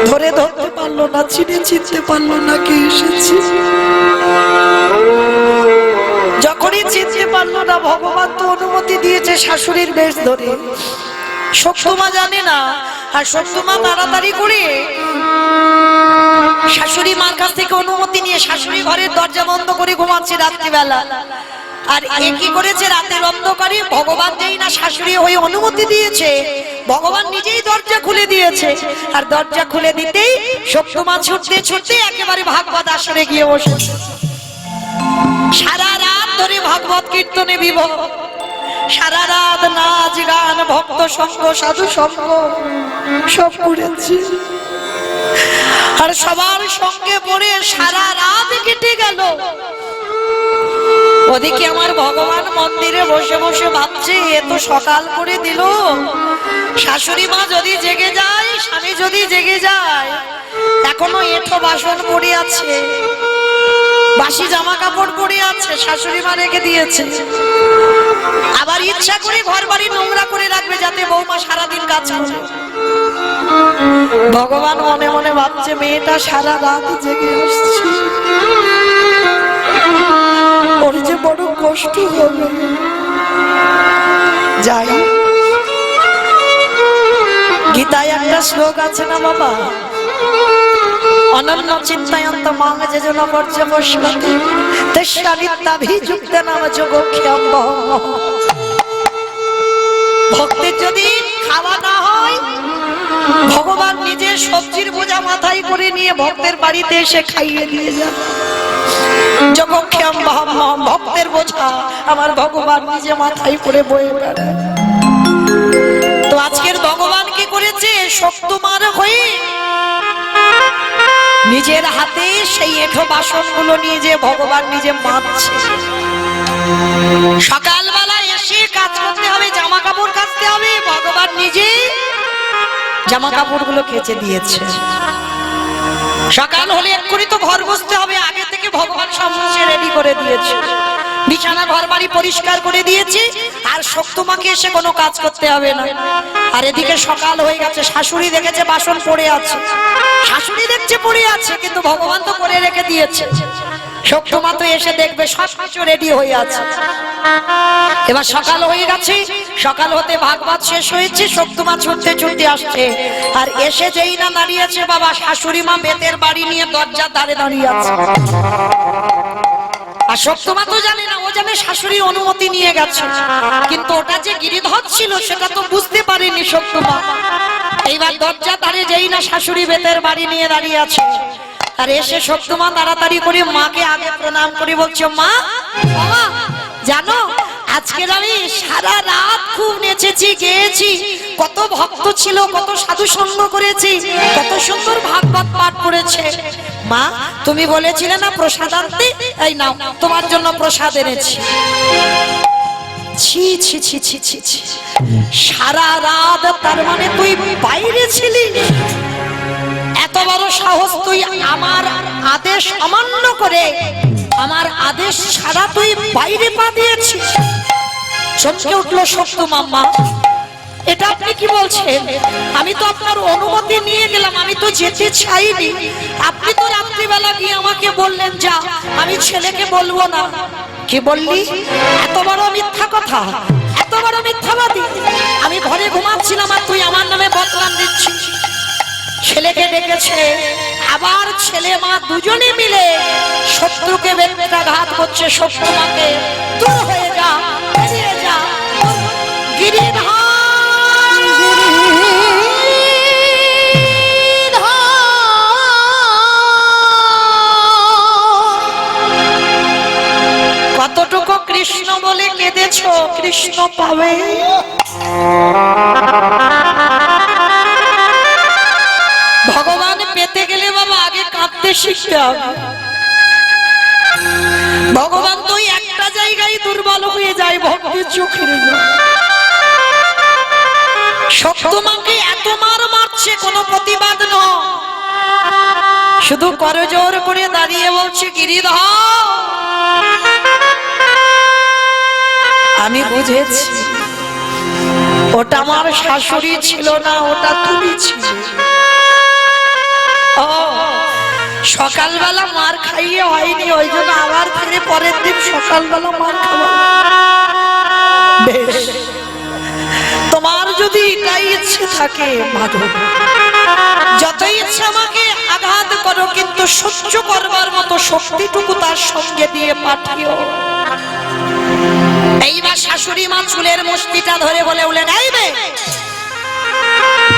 ধরে ধরতে পারলো না, চিনতে পারলো না কে এসেছে। যখনই চিনতে পারলো না, ভগবান তো অনুমতি দিয়েছে শাশুড়ির বেশ ধরে। শক্তিমা জানে না, আর শক্তিমা তাড়াতাড়ি করে শাশুড়ি মার কাছ থেকে অনুমতি নিয়ে শাশুড়ি ঘরের দরজা বন্ধ করে ঘুমাচ্ছে রাত্রিবেলা। আর এ কি করেছে, রাতের অন্ধকারে ভগবান যেই না শাশুড়ি হয়ে অনুমতি দিয়েছে, ভগবান নিজেই দরজা খুলে দিয়েছে। আর দরজা খুলে দিতেই শক্তিমা ছুটতে ছুটতে একেবারে ভাগবত আসরে গিয়ে বসেছে। সারা রাত ধরে ভাগবত কীর্তনে বিভোর, সারা রাত নাচ গান ভক্ত সঙ্গ সাধু সঙ্গ সব করেছি। আর সবার সঙ্গে পড়ে সারা রাত কেটে গেল। ওদিকে আমার ভগবান মন্দিরে বসে বসে ভাবছে, এ তো সকাল করে দিল। শাশুড়ি মা যদি জেগে যায়, স্বামী যদি জেগে যায়, এখনো এঁঠো বাসন পড়ে আছে, বাসি জামা কাপড় পরে আছে, শাশুড়ি মা রেখে দিয়েছে। আবার ইচ্ছা করে ঘর বাড়ি নোংরা করে রাখবে যাতে বৌমা সারাদিন কাজ করে। ভগবান মনে মনে ভাবছে, মেয়েটা সারা রাত জেগে আসছে, ওর যে বড় কষ্ট হবে। যাই, গীতায় একটা শ্লোক আছে না বাবা, অনন্য চিন্তায়ন্ত মাং যেজন পর্যবস্যতি তেষ্যাবিত্তাভিযুক্ত নাম যোগক্ষেম বহম। ভক্তের যদি খাওয়া না হয়, ভগবান নিজে সবজির বোঝা মাথায় করে নিয়ে ভক্তের বাড়িতে এসে খাইয়ে দিয়ে যান। যোগক্ষেম বহম, ভক্তের বোঝা আমার ভগবান নিজে মাথায় করে বয়ে বেড়ায়। তো আজকের ভগবান কি করেছে, শক্তিমার হয়ে নিজের হাতে সেই এঁঠো বাসন গুলো নিয়ে যে ভগবান নিজে মাজছে। সকালবেলা এসে কাজ করতে হবে, জামা কাপড় কাচতে হবে, ভগবান নিজে জামা কাপড় গুলো কেচে দিয়েছে। সকাল হলে এক্ষুনি তো ঘর বসতে হবে, আগে থেকে ভগবান সমস্ত রেডি করে দিয়েছে। বিছানা ঘর বাড়ি পরিষ্কার করে দিয়েছি, আর শক্তিমাকে এসে কোনো কাজ করতে হবে না। আর এদিকে সকাল হয়ে গেছে, শাশুড়ি দেখেছে বাসন পড়ে আছে, শাশুড়ি দেখছে পড়ে আছে, কিন্তু ভগবান তো করে রেখে দিয়েছে। শক্তিমা তো এসে দেখবে সবকিছু রেডি হয়ে আছে। এবার সকাল হয়ে গেছে, সকাল হতে ভাগবত শেষ হয়েছে, শক্তিমা ছুটতে ছুটতে আসছে। আর এসে যেই না দাঁড়িয়েছে বাবা, শাশুড়ি মা বেতের বাড়ি নিয়ে দরজার ধারে দাঁড়িয়ে আছে। আর শক্তিমা তো জানে না, ও জানে শাশুড়ির অনুমতি নিয়ে গেছে, কিন্তু ওটা যে গিরিধর ছিল সেটা তো বুঝতে পারেনি শক্তিমা। এইবার দরজা ধারে যেই না শাশুড়ি বেতের বাড়ি নিয়ে দাঁড়িয়ে আছে, আর এসে শক্তিমা তাড়াতাড়ি করে মাকে আগে প্রণাম করে বলছে, মা, বাবা, জানো আজকের আমি সারা রাত খুব নেচেছি, গেয়েছি, কত ভক্ত ছিল, কত সাধু সঙ্গ করেছি, কত সুন্দর ভাগবত পাঠ করেছে। মা, তুমি বলেছিলে না প্রসাদ আনতে, এই নাও তোমার জন্য প্রসাদ এনেছি। ছি ছি ছি ছি ছি ছি, সারা রাত তার মানে তুই বাইরে ছিলি? এত বড় সাহস, তুই আমার আদেশ অমান্য করে, আমার আদেশ ছাড়া তুই বাইরে পা দিয়েছিস? চমকে উঠলো শক্তিমা। মা, এটা আপনি কি বলছেন? আমি তো আপনার অনুমতি নিয়ে গেলাম, আমি তো যেতে চাইনি। আপনি তো রাত্রিবেলা গিয়ে আমাকে বললেন যা, আমি ছেলেকে বলবো না। কি বললি? এত বড় মিথ্যা কথা, এত বড় মিথ্যাবাদী। আমি ঘরে ঘুমাচ্ছিলাম আর তুই আমার নামে বদনাম দিচ্ছিস। ছেলেকে ডেকেছে, আবার ছেলে মা দুজনে মিলে শত্রুকে বেত্রাঘাত করছে, শত্রুমাকে দূর হয়ে যা, বেরিয়ে যা। গিরিধর কতটুকু কৃষ্ণ বলে কেঁদেছ, কৃষ্ণ পাবে। ভগবান পেতে গেলে বাবা আগে কাঁদতে শিখতে হবে। ভগবান তো একটা জায়গায় দুর্বল হয়ে যায়, ভক্তির চোখে শক্তমাকে এত মার মারছে, কোনো প্রতিবাদ নয়, শুধু করজোর করে দাঁড়িয়ে বলছে গিরিধর আমি বুঝেছি ওটা আমার শাশুড়ি ছিল না, ওটা তুমি ছিলে। ও সকালবেলা মার খাইয়ে হয়নি, ওই জন্য আবার ফিরে পরের দিন সকালবেলা মার খাওয়া। বেশ, তোমার যদি এটাই ইচ্ছে থাকে মাধব, যত ইচ্ছা আমাকে আঘাত করো, কিন্তু সহ্য করবার মতো শক্তিটুকু তার সঙ্গে দিয়ে পাঠিও। এইবার শাশুড়ি মা চুলের মুষ্টিটা ধরে বলে উঠলেন, এই বে,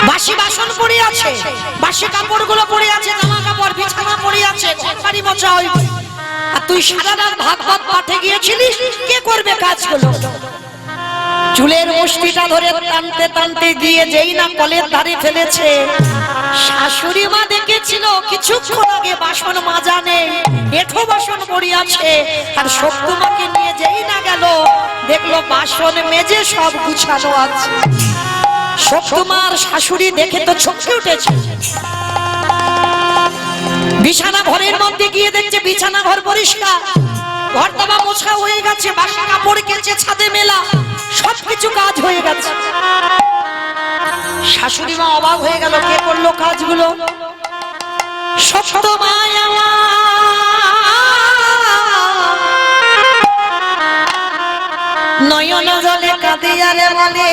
বাসি বাসন পড়ে আছে, বাসি কাপড়গুলো পড়ে আছে, জামা কাপড় বিছানা পড়ে আছে, ঘর বাড়ি মোছা হইবে, আর তুই সারা রাত ভাত ভাত পাঠে গিয়েছিলিস, কে করবে কাজগুলো? চুলের মুষ্টিটা ধরে টানতে টানতে গিয়ে যেই না কলের ধারে ফেলেছে, শাশুড়ি মা দেখেছিল কিছুক্ষণ আগে বাসন মাজা নেই, এঁঠো বাসন পড়ে আছে, আর শক্তিমাকে নিয়ে যেই না গেল দেখলো বাসন মেজে সব গুছানো আছে। শক্তিমার শাশুড়ি দেখে তো চমকে উঠেছে। বিছানা ঘরের মধ্যে গিয়ে দেখছে বিছানা ঘর পরিষ্কার, ঘর দাবা মোছা হয়ে গেছে, বাসা কাপড় কেচে ছাদে মেলা, সবকিছু কাজ হয়ে গেছে। শাশুড়ি মা অবাক হয়ে গেল, কে করলো কাজগুলো? শক্তিমা নয়ন জলে কাঁদিয়ারে বলে,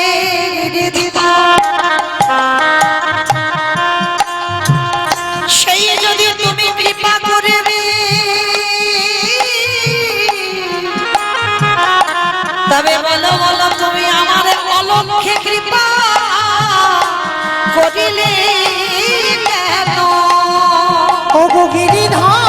সেই যদি তুমি কৃপা করবে, তবে বলো বলো তুমি আমার অলক্ষ্যে কৃপা করিলে কেন? ও গো গিরিধর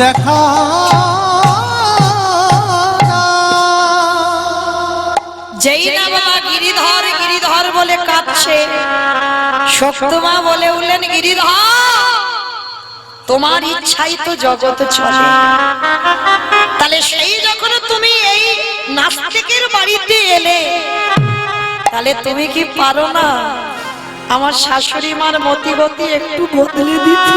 দেখা যেই না বাবা গিরিধর গিরিধর বলে কাঁদছে, শক্তিমা বলে উঠলেন, গিরিধর তোমার ইচ্ছাই তো জগৎ চলে, তাহলে সেই যখন তুমি এই নাস্তিকের বাড়িতে এলে, তাহলে তুমি কি পারো না আমার শাশুড়ি মার মতিগতি একটু বদলে দিতে?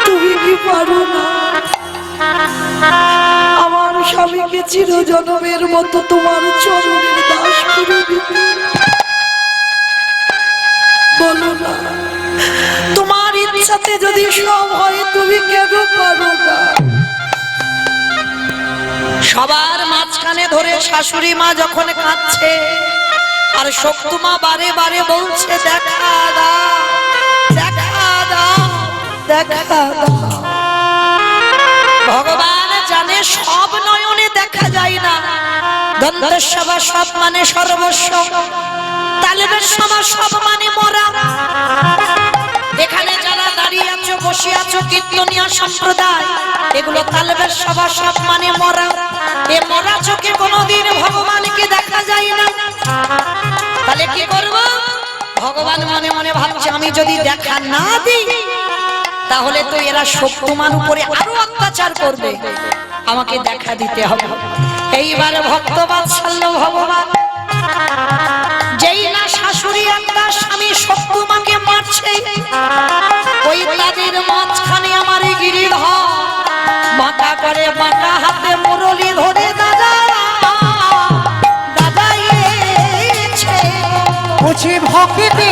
তুমি কি পারো না আমার স্বামীকে চিরজনমের মতো তোমার চরণের দাস করে দিতে? বলো না, তোমার ইচ্ছাতে যদি সব হয় তুমি কেন পারো না? সবার মাঝখানে ধরে শাশুড়ি মা যখন কাঁদছে, আর শক্তিমা বারে বারে বলছে, দেখা দাও দেখা দাও দেখা দাও। ভগবান জানে সব নয়নে দেখা যায় না। দন্তস্ববা সব মানে সর্বস্ব, তালেবের সভা সব মানে মরা। এখানে যারা দাঁড়িয়ে আছো বসে আছো কীর্তনীয় সম্প্রদায়, এগুলো তালেবের সভা সব মানে মরা। এ মরা চোখে কোনোদিন ভগবানকে দেখা যায় না। তাহলে কি করব? ভগবান মনে মনে ভাবছে, আমি যদি দেখা না দিই তাহলে তো এরা শক্তিমান উপরে আরো অত্যাচার করবে, আমাকে দেখা দিতে হবে। এইবারে ভক্তবাৎসল্য ভগবান, যেই না শাশুড়ি একটা স্বামী শক্তিমাকে মারছে, ওই তারপরে বাঁকা হাতে মুরলি ধরে দাদা দাদা এসেছে। বুঝি ভক্তি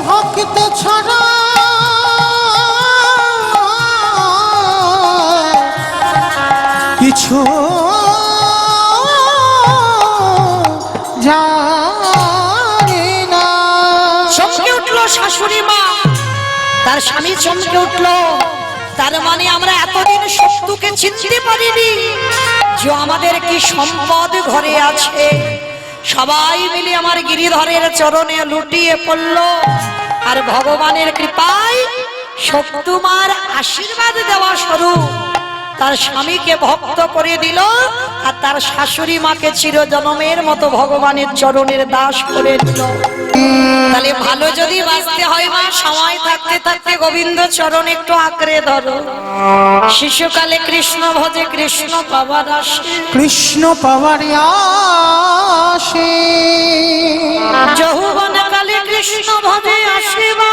ভক্ত ছাড়া কিছু জানি না। চমকে উঠলো শাশুড়ি মা, তার স্বামী চমকে উঠলো। তার মানে আমরা এতদিন শত্রুকে চিনতে পারিনি যে আমাদের কি সম্পদ ঘরে আছে। সবাই মিলে আমার গিরিধরের চরণে লুটিয়ে পড়লো, আর ভগবানের কৃপায় শত্রুমার আশীর্বাদ দেওয়া স্বরূপ তার স্বামীকে ভক্ত করে দিল, আর তার শাশুড়ি মাকে চিরজন্মের মতো ভগবানের চরণের দাস করে দিল। তাহলে ভালো যদি বাঁচতে হয় মা, সময় থাকতে থাকতে গোবিন্দ চরণ একটু আঁকড়ে ধরো। শিশুকালে কৃষ্ণ ভজে কৃষ্ণ পাবার আসে, কৃষ্ণ পাওয়ার আসে। যৌবন কালে কৃষ্ণ ভজে আসিবা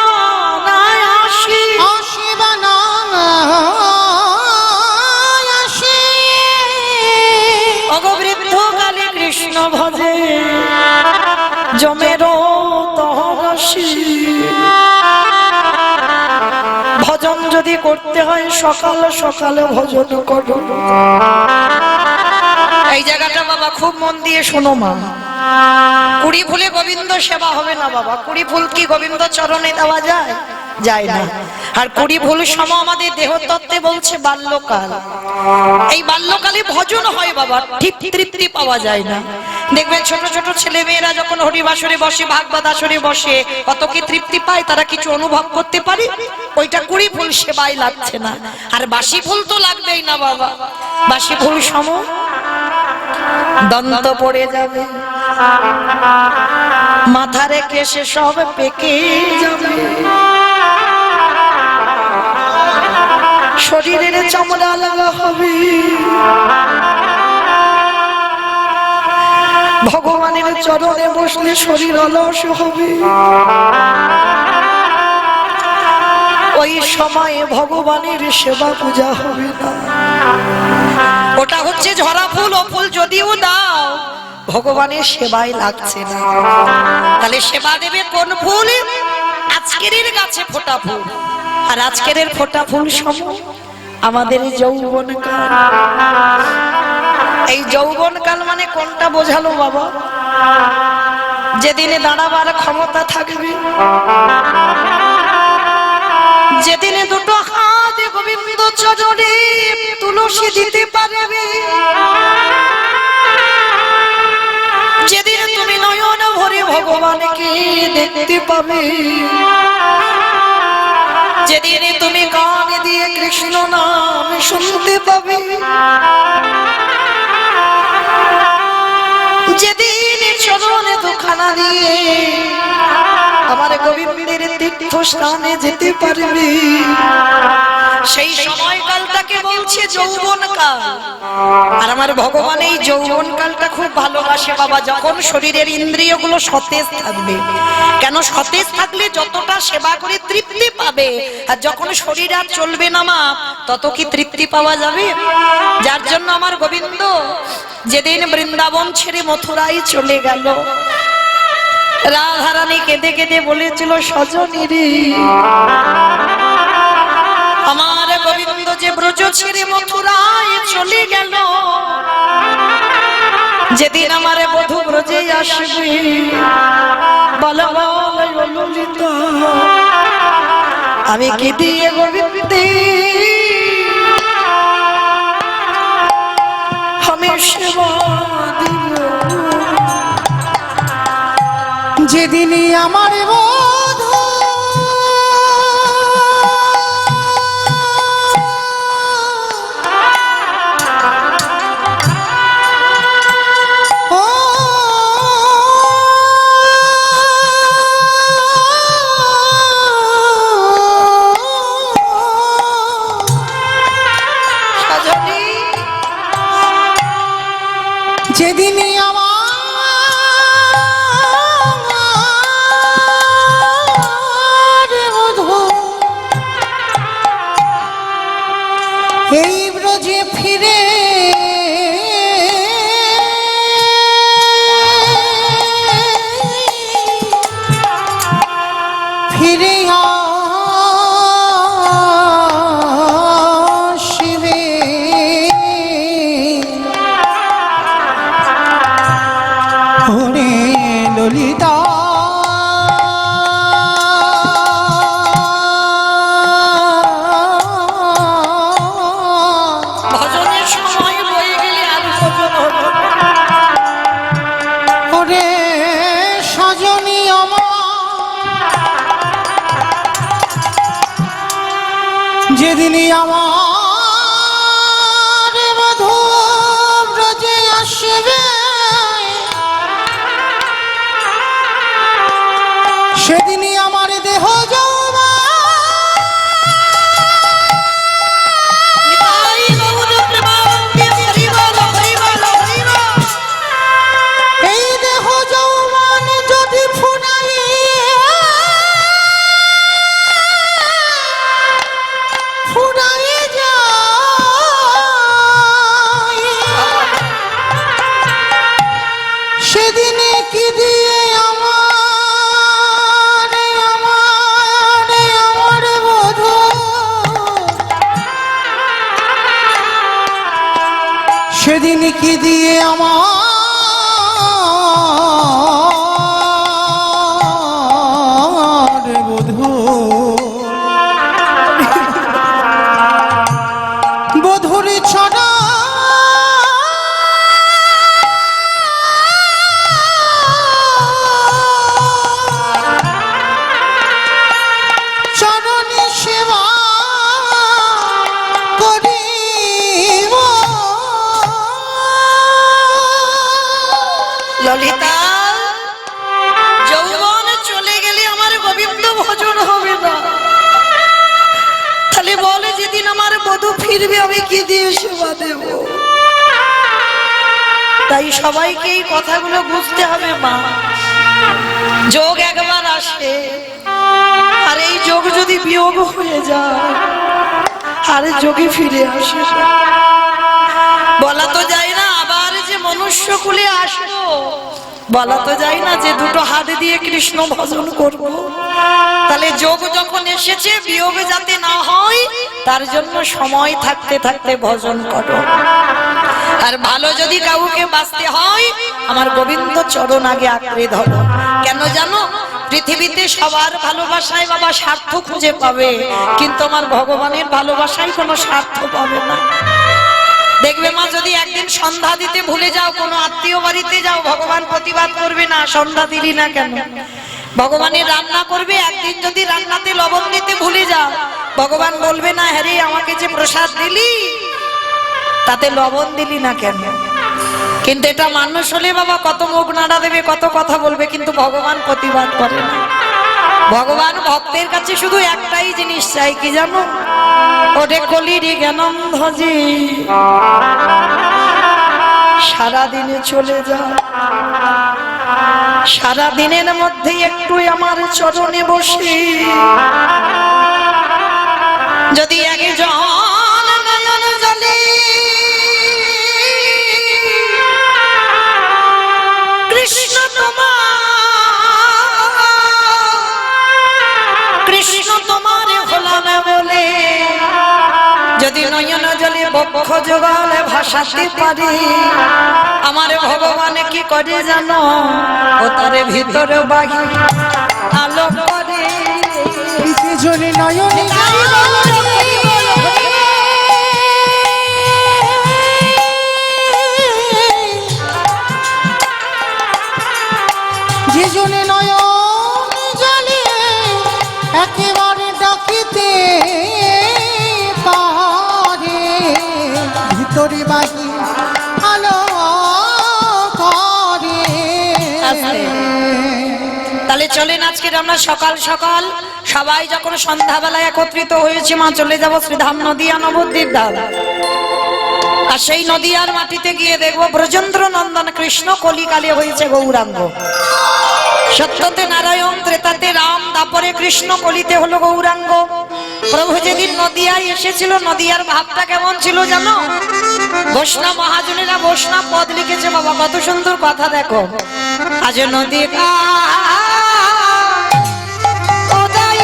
না আসি, আসিবা না আসে। অগবৃদ্ধ কালে কৃষ্ণ ভজে জমেরো তহরসি। ভজন যদি করতে হয় সকাল সকালে ভজন করো। এই জায়গাটা বাবা খুব মন দিয়ে শোনো মা। কুড়ি ফুলে গোবিন্দ সেবা হবে না বাবা। কুড়ি ফুল কি গোবিন্দ চরণে দেওয়া যায়? যায় না। আর কুড়ি ফুল সম আমাদের দেহতত্ত্বে বলছে বাল্যকাল। এই বাল্যকালে ভজন হয় বাবা, ঠিক তৃপ্তি পাওয়া যায় না। দেখবেন ছোট ছোট ছেলে মেয়েরা যখন হরিবাসরে বসে, ভাগবত আসরে বসে, কত কি তৃপ্তি পায়, তারা কিছু অনুভব করতে পারে। ওইটা কুড়ি ফুল সেবাই লাগছে না। আর বাসি ফুল তো লাগবেই না বাবা। বাসি ফুল সম দন্ত পড়ে যাবে, মাথা রেখে সে সব পেকে যাবে, শরীরের চামড়া লাগা হবে, ভগবানের চরণে বসলে শরীর অলস হবে। ওই সময়ে ভগবানের সেবা পূজা হবে না। ওটা হচ্ছে ঝরা ফুল। ও ফুল যদিও দাও, ভগবানের সেবায় লাগছে না। তাহলে সেবা দেবে কোন ফুল? আজকের গাছে ফোটা ফুল। আর আজকের ফোটা ফুল সম আমাদের যৌবন কাল। এই যৌবন কাল মানে কোনটা বোঝালো বাবা? যেদিনে দাঁড়াবার ক্ষমতা থাকবে, যেদিনে দুটো হাত গোবিন্দ চরণে তুলসী দিতে পারবে, যেদিন তুমি নয়ন ভরে ভগবানকে দেখতে পাবে, যেদিন তুমি কান দিয়ে কৃষ্ণ নাম শুনতে পাবে, যেদিন চরণে দুখানা দিয়ে আমার গোবিন্দের তীর্থস্থানে যেতে পারবে, সেই সময়কালটাকে বলছে যৌবনকাল। আর আমার ভগবান এই যৌবনকালটা খুব ভালোবাসে বাবা। যখন শরীরের ইন্দ্রিয়গুলো সতেজ থাকবে, কেন সতেজ থাকলে যতটা সেবা করে তৃপ্তি পাবে, আর যখন শরীর আর চলবে না মা, তত কি তৃপ্তি পাওয়া যাবে? যার জন্য আমার গোবিন্দ যেদিন বৃন্দাবন ছেড়ে মথুরায় চলে গেল, রাধারানী কেঁদে কেঁদে বলেছিল, সজনী রে, আমার গোবিন্দ যে ব্রজ ছেড়ে মথুরায় চলে গেল, যেদিন আমার বধূ ব্রজে আসবে, ললিতা আমি কি দিয়ে গোবিন্দে আমি সেবা দিব। যেদিনই আমার বধূ ফিরে আসবে ওরে ললিতা ভজনের সময় বয়ে গেলে আর ভজন হলো না। ওরে সজনী আমার যেদিনই আমার বধূ ব্রজে আসবে সেদিনই আমার দেহ নিতাই গৌর প্রেমানন্দে হরি বল, হরি বল, হরি বল। এই দেহ যৌবন যদি ফুরাই যায় সেদিনে কি দিয়ে আমার বধূ সেদিন কি দিয়ে আমার বধূ বধূর ছড়া চরণে সেবা করিব ললিতা, যৌবন চলে গেলে আমার গোবিন্দ ভজন হবে না। তাহলে বলে যেদিন আমার বধূ ফিরবে আমি কি দিয়ে সেবা দেব? তাই সবাইকে এই কথাগুলো বুঝতে হবে মা। যোগ একবার আসে, আর এই যোগ যদি বিয়োগ হয়ে যায় আর যোগে ফিরে আসে না। বলা তো যায় না আবার যে মনুষ্য কুলে আসবো, বলা তো যায় না যে দুটো হাত দিয়ে কৃষ্ণ ভজন করব। তাহলে যোগ যখন এসেছে বিয়োগ যাতে না হয় তার জন্য সময় থাকতে থাকতে ভজন করো। আর ভালো যদি কাউকে বাঁচতে হয় আমার গোবিন্দ চরণ আগে আঁকড়ে ধরো। কেন জানো? পৃথিবীতে সবার ভালোবাসায় বাবা স্বার্থ খুঁজে পাবে, কিন্তু আমার ভগবানের ভালোবাসায় কোনো স্বার্থ পাবে না। দেখবে মা, যদি একদিন সন্ধ্যা দিতে ভুলে যাও, কোনো আত্মীয় বাড়িতে যাও, ভগবান প্রতিবাদ করবে না সন্ধ্যা দিলি না কেন। ভগবানের রান্না করবে, একদিন যদি রান্নাতে লবণ দিতে ভুলে যাও, ভগবান বলবে না হ্যাঁ রে আমাকে যে প্রসাদ দিলি তাতে লবণ দিলি না কেন। কিন্তু এটা মানুষ হলে বাবা কত মুখ নাড়া দেবে, কত কথা বলবে, কিন্তু ভগবান প্রতিবাদ করে না। ভগবান ভক্তের কাছে শুধু একটাই জিনিস চাই, কি জানো? ওরে কলির জ্ঞানন্ধজি সারাদিনে চলে যা, সারাদিনের মধ্যে একটু আমার চরণে বসে যদি একজন নয়ন জলে কৃষ্ণ তোমার হলাম বলে যদি নয়ন জলে বক্ষ জোগালে ভাসাতে পারি, আমার ভগবান কি করে জানো? ও তার ভিতরে বাঘি আলো করে জনে নয়নে যে জনে নয়ন জলে একেবারে ডাকিতে পারে ভিতরে বাহি আলো করে। তাহলে চলেন আজকের আমরা সকাল সকাল সবাই যখন সন্ধ্যাবেলায় একত্রিত হয়েছে মা, চলে যাব শ্রীধাম নদিয়া নবদ্বীপ ধাম। আর সেই নদিয়ার মাটিতে গিয়ে দেখবো ব্রজেন্দ্র নন্দন কৃষ্ণ কলিকালে হয়েছে গৌরাঙ্গ। সত্যতে নারায়ণ, ত্রেতাতে রাম, তারপরে কৃষ্ণ, কলিতে হলো গৌরাঙ্গ। প্রভু যেদিন নদিয়ায় এসেছিল নদিয়ার ভাবটা কেমন ছিল জানো? বৈষ্ণব মহাজনেরা বৈষ্ণব পদ লিখেছে বাবা, কত সুন্দর কথা দেখো। আজ নদী উদয়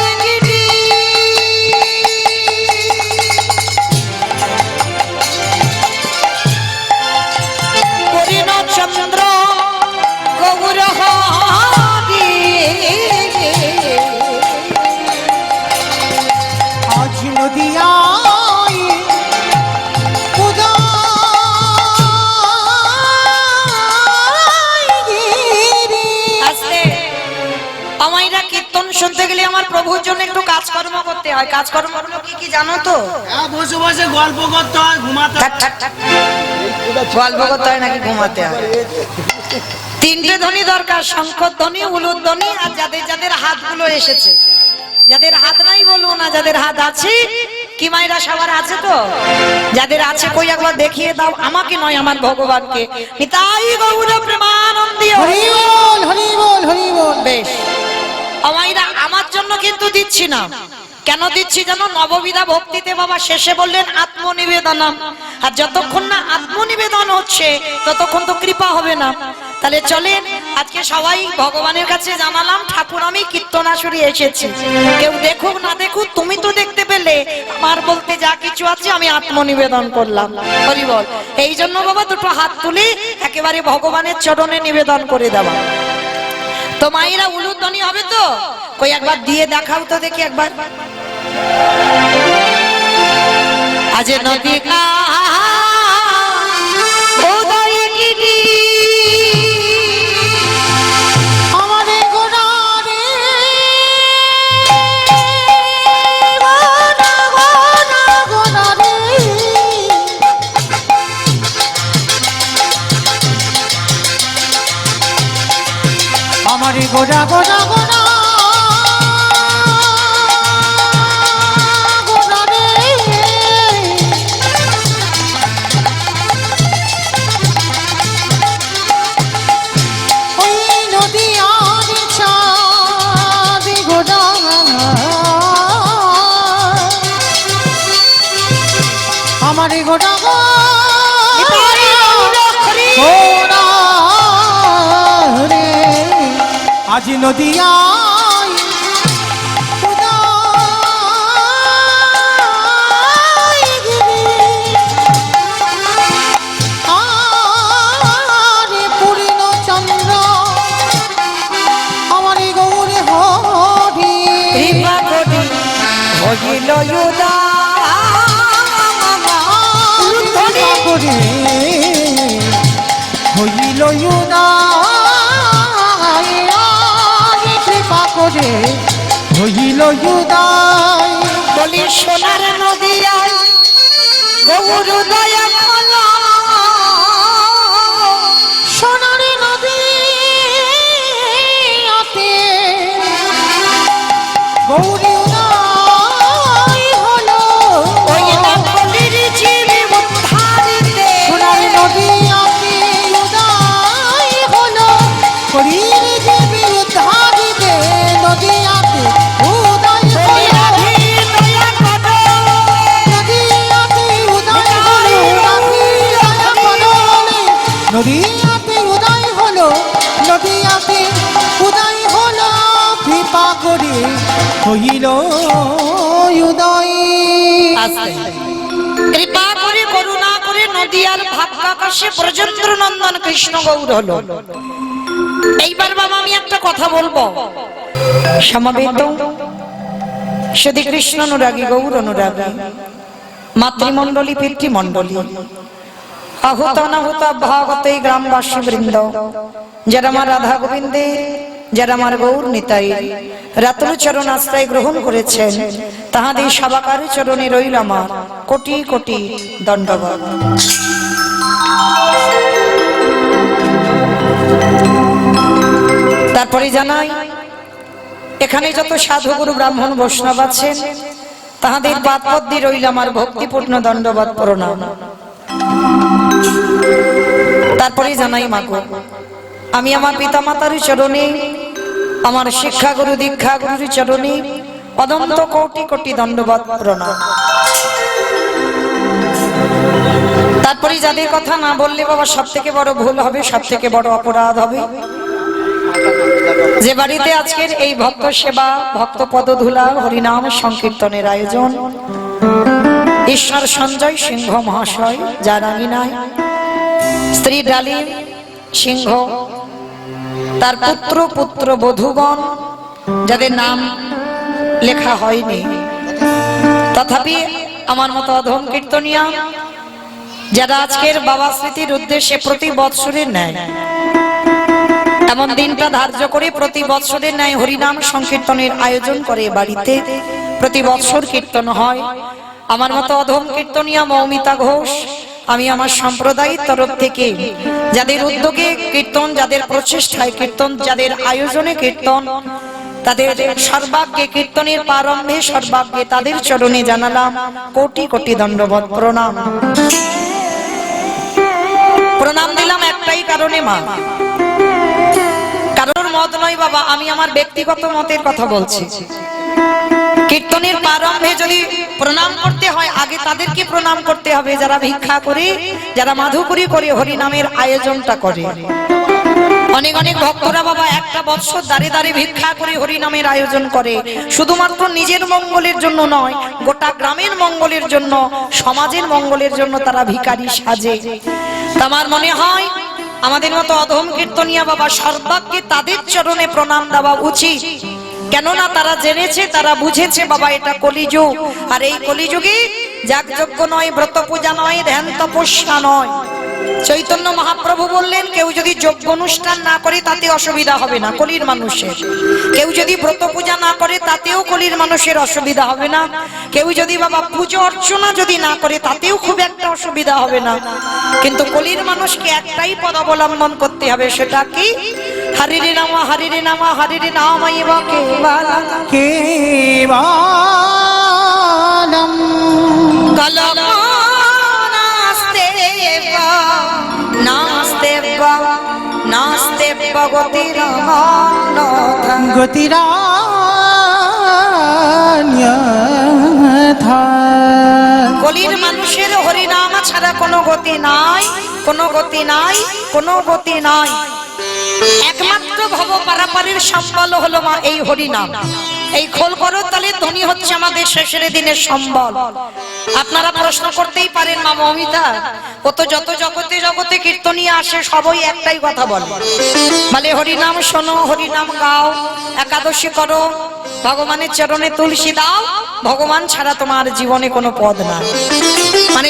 নদিয়ায় উদয়গিরি। আস্তে আমাইরা কীর্তন শুনতে গেলে আমার প্রভুর জন্য একটু কাজকর্ম করতে হয়। কাজকর্মগুলো কি কি জানো তো? বসে বসে গল্প করতে হয়, ঘুমাতে হয়। গল্প করতে হয় নাকি ঘুমাতে হয়? তিনটে ধ্বনি দরকার, শঙ্খর ধ্বনি, উলুর ধ্বনি, আর যাদের যাদের হাতগুলো এসেছে। যাদের হাত নাই বলবো না, যাদের হাত আছে কি মায়েরা সবার আছে তো? যাদের আছে কই একবার দেখিয়ে দাও, আমাকে নয় আমার ভগবানকে। নিতাই গৌর প্রেমানন্দী হরি বল হরি বল হরি বল। বেশ, আমাইরা আমার জন্য কিন্তু দিচ্ছি না। কেন দিচ্ছি জানো? নববিধা ভক্তিতে বাবা শেষে বললেন আত্মনিবেদনম, আর যতক্ষণ না আত্মনিবেদন হচ্ছে ততক্ষণ তো কৃপা হবে না। তাহলে চলেন আজকে সবাই ভগবানের কাছে জানালাম ঠাকুর আমি কীর্তনাসুরি এসেছি, কেউ দেখুক না দেখুক তুমি তো দেখতে পেলে, আমার বলতে যা কিছু আছে আমি আত্মনিবেদন করলাম। হরি বল। এই জন্য বাবা দুটো হাত তুলি একেবারে ভগবানের চরণে নিবেদন করে দেওয়া। তো মায়েরা উলুধ্বনি হবে তো? কই একবার দিয়ে দেখাও তো দেখি একবার। আজ নদী কা উদয়গিরি আমারে গোড়ারে গোড়া গোড়া গোড়ারে আমারে গোড়া গোড়া গোড়া গোড়ারে ওই নদীয়ার চাঁদ গোড়া আমারে গোড়া গোড়া রে আজ নদীয়ায় উদয়গিরি। আরে পূর্ণ চন্দ্র আমারে গৌর হরি কৃপা করি হইল কৃপা করে হইল উদয় কৃপা করে হইল উদয় বলি সোনার নদিয়ায় গৌর দয়া খোলা সোনার নদী আতে গৌরী উদয় হলো ওই নকলির জীবে উদ্ধারিতে সোনার নদী আতে উদয় হলো হরির দেবী উদ্ধারিতে নদী আতে উদয় বলি হলো রাধে দয়া করো নদী আতে উদয় হলো নদী আতে উদয় হলো নদী আতে উদয় হলো কৃপা করে হইল উদয়। আস্তে কৃপা করে করুণা করে নদিয়ার ভাবকাকাশে ব্রজেন্দ্র নন্দন কৃষ্ণ গৌর হলো। এইবার বাবা আমি একটা কথা বলবো। সমবেত শ্রী কৃষ্ণ অনুরাগী গৌর অনুরাগী মাতৃমণ্ডলী পিতৃমণ্ডলী আহুত অনাহুত ভাগত এই গ্রামবাসী বৃন্দ, যারা আমার রাধা গোবিন্দে, যারা আমার গৌর নিতাই রাতুল চরণ আশ্রয় গ্রহণ করেছেন, তাহাদের সবাকার চরণে রইল আমার কোটি কোটি দণ্ডবত। তারপরে জানাই এখানে যত সাধু গুরু ব্রাহ্মণ বৈষ্ণব আছেন তাহাদের পাদপদ্মে রইল আমার ভক্তিপূর্ণ দণ্ডবত প্রণাম। তারপরে জানাই মাগো আমি আমার পিতামাতার চরণে, আমার শিক্ষা গুরু দীক্ষা গুরুর চরণে অনন্ত কোটি কোটি দণ্ডবত প্রণাম। তারপরে যাদের কথা না বললে বাবা সব থেকে বড় ভুল হবে, সব থেকে বড় অপরাধ হবে। যে বাড়িতে আজকের এই ভক্ত সেবা, ভক্ত পদধূলা, হরিনাম সংকীর্তনের আয়োজন, ঈশ্বর সঞ্জয় সিংহ মহাশয় যার আঙিনায় স্ত্রী ডালিম সিংহ, তার পুত্র পুত্র বধূগণ যাদের নাম লেখা হয়নি, তথাপি আমার মতো অধম কীর্তনিয়া যারা আজকের বাবা স্মৃতির উদ্দেশ্যে প্রতি বৎসরের ন্যায় এমন দিনটা ধার্য করে প্রতি বৎসরের ন্যায় হরিনাম সংকীর্তনের আয়োজন করে বাড়িতে প্রতি বৎসর কীর্তন হয়, আমার মতো অধম কীর্তনিয়া মৌমিতা ঘোষ আমি আমার সম্প্রদায়ের তরফ থেকে যাদের উদ্যোগে কীর্তন, যাদের প্রচেষ্টায় কীর্তন, যাদের আয়োজনে কীর্তন, তাদের সর্বাগ্যে কীর্তনের প্রারম্ভে সর্বাগ্যে তাদের চরণে জানালাম কোটি কোটি দণ্ডবত প্রণাম। প্রণাম দিলাম একটাই কারণে মা, কারোর মত নয় বাবা, আমি আমার ব্যক্তিগত মতের কথা বলছি। কীর্তনের প্রারম্ভে যদি প্রণাম করতে হয় আগে তাদেরকে প্রণাম করতে হবে যারা ভিক্ষা করে, যারা মাধুকরী করে হরিনামের আয়োজনটা করে। অনেক অনেক ভক্তরা বাবা একটা বৎসর দাঁড়ে দাঁড়ে ভিক্ষা করে হরিনামের আয়োজন করে, শুধুমাত্র নিজের মঙ্গলের জন্য নয়, গোটা গ্রামের মঙ্গলের জন্য, সমাজের মঙ্গলের জন্য তারা ভিখারি সাজে। আমার মনে হয় আমাদের মতো অধম কীর্তনিয়া বাবা সর্বাগ্যে তাদের চরণে প্রণাম দেওয়া উচিত, কেননা তারা জেনেছে, তারা বুঝেছে বাবা এটা কলিযুগ, আর এই কলিযুগে যাগযজ্ঞ নয়, ব্রত পূজা নয়, ধ্যান তপস্যা নয়। চৈতন্য মহাপ্রভু বললেন কেউ যদি যজ্ঞ অনুষ্ঠান না করে তাতে অসুবিধা হবে না কলির মানুষের, কেউ যদি ব্রত পূজা না করে তাতেও কলির মানুষের অসুবিধা হবে না, কেউ যদি বাবা পুজো অর্চনা যদি না করে তাতেও খুব একটা অসুবিধা হবে না, কিন্তু কলির মানুষকে একটাই পদ অবলম্বন করতে হবে, সেটা কি? হরিরে নামা হরিরে নামা হরিরে নামাইবা কেবলম কেবলম কলমাস্তে নাস্তে নাস্তে গতিরান্যথা গতিরান্যথা। কলির মানুষের হরিনাম ছাড়া কোনো গতি নাই, কোনো গতি নাই, কোনো গতি নাই। একমাত্র ভব পারাপারের সম্বল হলো মা এই হরিনাম। এই খোল করো তাহলে ধ্বনি হচ্ছে আমাদের শেষের দিনের সম্বল। আপনারা প্রশ্ন করতেই পারেন মা মৌমিতা, ও তো যত জগতে জগতে কীর্তনিয়া আসে সবাই একটাই কথা বলে, বলে হরিনাম শোনো, হরিনাম গাও, একাদশী করো, ভগবানের চরণে তুলসী দাও, ভগবান ছাড়া তোমার জীবনে কোনো পদ নাই। মানে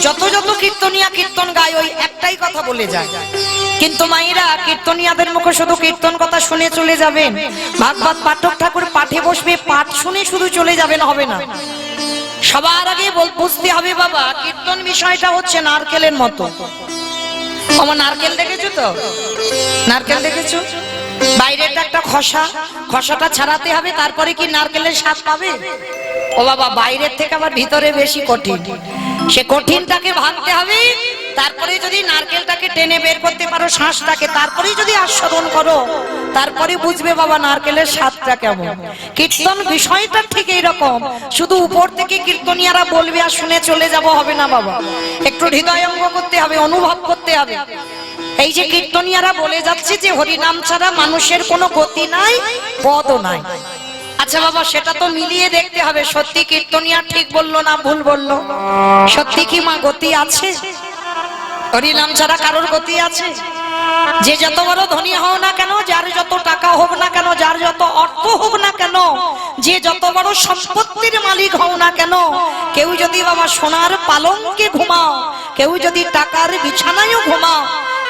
যত যত কীর্তনিয়া কীর্তন গায় ওই একটাই কথা বলে যায়। কিন্তু মায়েরা কীর্তনিয়াদের মুখে শুধু কীর্তন কথা শুনে চলে যাবেন, ভাগবত পাঠক ঠাকুর পাঠে বসবে, পাঠ শুনে শুধু চলে যাবেন, হবে না। সবার আগে বুঝতে হবে বাবা কীর্তন বিষয়টা হচ্ছে নারকেলের মতো। আমার নারকেল দেখেছো তো? নারকেল দেখেছো? বাইরেটা একটা খসা, খসাটা ছাড়াতে হবে, তারপরে কি নারকেলের স্বাদ পাবে? ও বাবা বাইরের থেকে আবার ভিতরে বেশি কঠিন, সে কঠিনটাকে ভাঙতে হবে, তারপরে যদি নারকেলটাকে টেনে বের করতে পারো শ্বাসটাকে, তারপরে যদি আস্বাদন করো, তারপরে বুঝবে বাবা নারকেলের স্বাদটা কেমন। কীর্তন বিষয়টা ঠিক এইরকম, শুধু উপর থেকে কীর্তনিয়ারা বলবে আর শুনে চলে যাব হবে না বাবা, একটু হৃদয়ঙ্গ করতে হবে, অনুভব করতে হবে। এই যে কীর্তনিয়ারা বলে যাচ্ছে যে হরিনাম ছাড়া মানুষের কোনো গতি নাই, পদও নাই। আচ্ছা বাবা সেটা তো মিলিয়ে দেখতে হবে, সত্যি কীর্তনিয়া ঠিক বললো না ভুল বললো? সত্যি কি মা গতি আছে? হরিনাম ছাড়া কারোর গতি আছে? যে যত বড় ধনী হও না কেন, যার যত টাকা হোক না কেন, যার যত অর্থ হোক না কেন, যে যত বড় সম্পত্তির মালিক হও না কেন, কেউ যদি বাবা সোনার পালঙ্কে ঘুমাও, কেউ যদি টাকার বিছানায়ও ঘুমাও,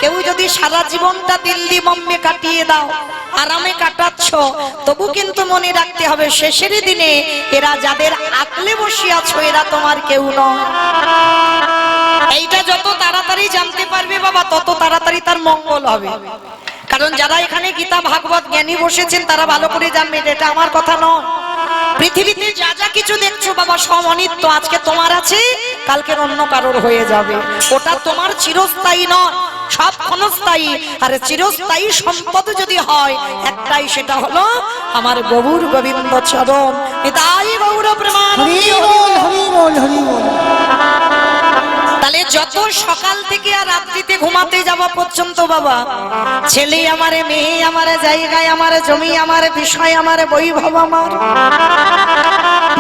কেউ যদি সারা জীবনটা দিল্লি বোম্বে কাটিয়ে দাও, আরামে কাটাচ্ছ, তবু কিন্তু মনে রাখতে হবে শেষের দিনে এরা যাদের আকলে বসিয়াছো এরা তোমার কেউ নয়। এইটা যত তাড়াতাড়ি জানতে পারবে বাবা তত তাড়াতাড়ি তার মঙ্গল হবে। কারণ যারা এখানে গীতা ভাগবত জ্ঞানী বসেছেন তারা ভালো করে জানবেন এটা আমার কথা নয়। পৃথিবীতে যা যা কিছু দেখছো বাবা সব অনিত্য, আজকে তোমার আছে কালকের অন্য কারোর হয়ে যাবে, ওটা তোমার চিরস্থায়ী নয়, সব ক্ষণস্থায়ী। আর চিরস্থায়ী সম্পদ যদি হয় একটাই, সেটা হলো আমার গৌর গোবিন্দ চরণ। তাই গৌর প্রেমানন্দ হরি বল, হরি বল, হরি বল। তাহলে যত সকাল থেকে আর রাত্রিতে ঘুমাতে যাওয়া পর্যন্ত বাবা ছেলে আমারে, মেয়ে আমারে, জায়গায় আমারে, জমি আমারে, বিষয় আমারে, বৈভব আমার,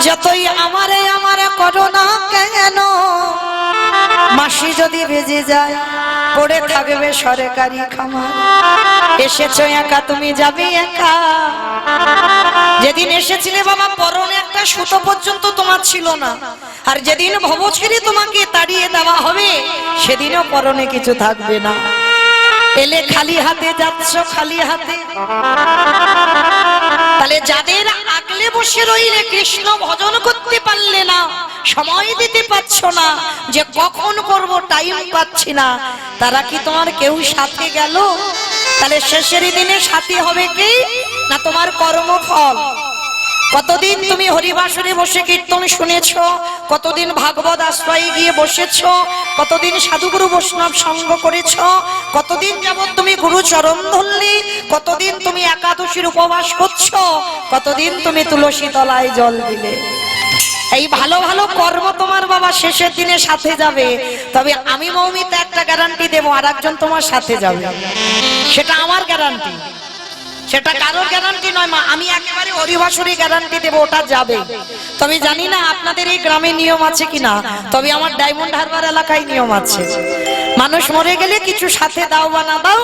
যতই আমারে আমারে করো না কেন, মাসি যদি বেজে যায় পড়ে থাকবে সরকারি খামার। এসেছো একা, তুমি যাবে একা। যেদিন এসেছিলে বাবা পরনে একটা সুতো পর্যন্ত তোমার ছিল না, আর যেদিন ভব ছেড়ে তোমাকে তাড়িয়ে দেওয়া হবে সেদিনও পরনে কিছু থাকবে না। এলে খালি হাতে, যাচ্ছ খালি হাতে। তাহলে যাদের আগলে বসে রইলে কৃষ্ণ ভজন করতে পারলে না, সময় দিতে পারছ না, যে কখন করব টাইম পাচ্ছি না, তারা কি তোমার কেউ সাথে গেল? তাহলে শেষের দিনে সাথী হবে কি না তোমার কর্মফল। কতদিন তুমি হরিবাসরে বসে কীর্তন শুনেছ, কতদিন ভাগবত আশ্রয়ে গিয়ে বসেছ, কতদিন সাধুগুরু বৈষ্ণব সঙ্গ করেছ, কতদিন যাবত তুমি গুরু চরণ ধরলে, কতদিন তুমি একাদশীর উপবাস করছো, কতদিন তুমি তুলসী তলায় জল দিলে। এই ভালো ভালো কর্ম তোমার বাবা শেষের দিনে সাথে যাবে। তবে আমি মৌমিতা একটা গ্যারান্টি দেবো, আর একজন তোমার সাথে যাবে, সেটা আমার গ্যারান্টি, সেটা কারোর গ্যারান্টি নয় মা। আমি একেবারে হরিবাসরে গ্যারান্টি দেবো ওটা যাবে। তবে জানি না আপনাদের এই গ্রামে নিয়ম আছে কিনা, তবে আমার ডায়মন্ড হারবার এলাকায় নিয়ম আছে। মানুষ মরে গেলে কিছু সাথে দাও বা না দাও,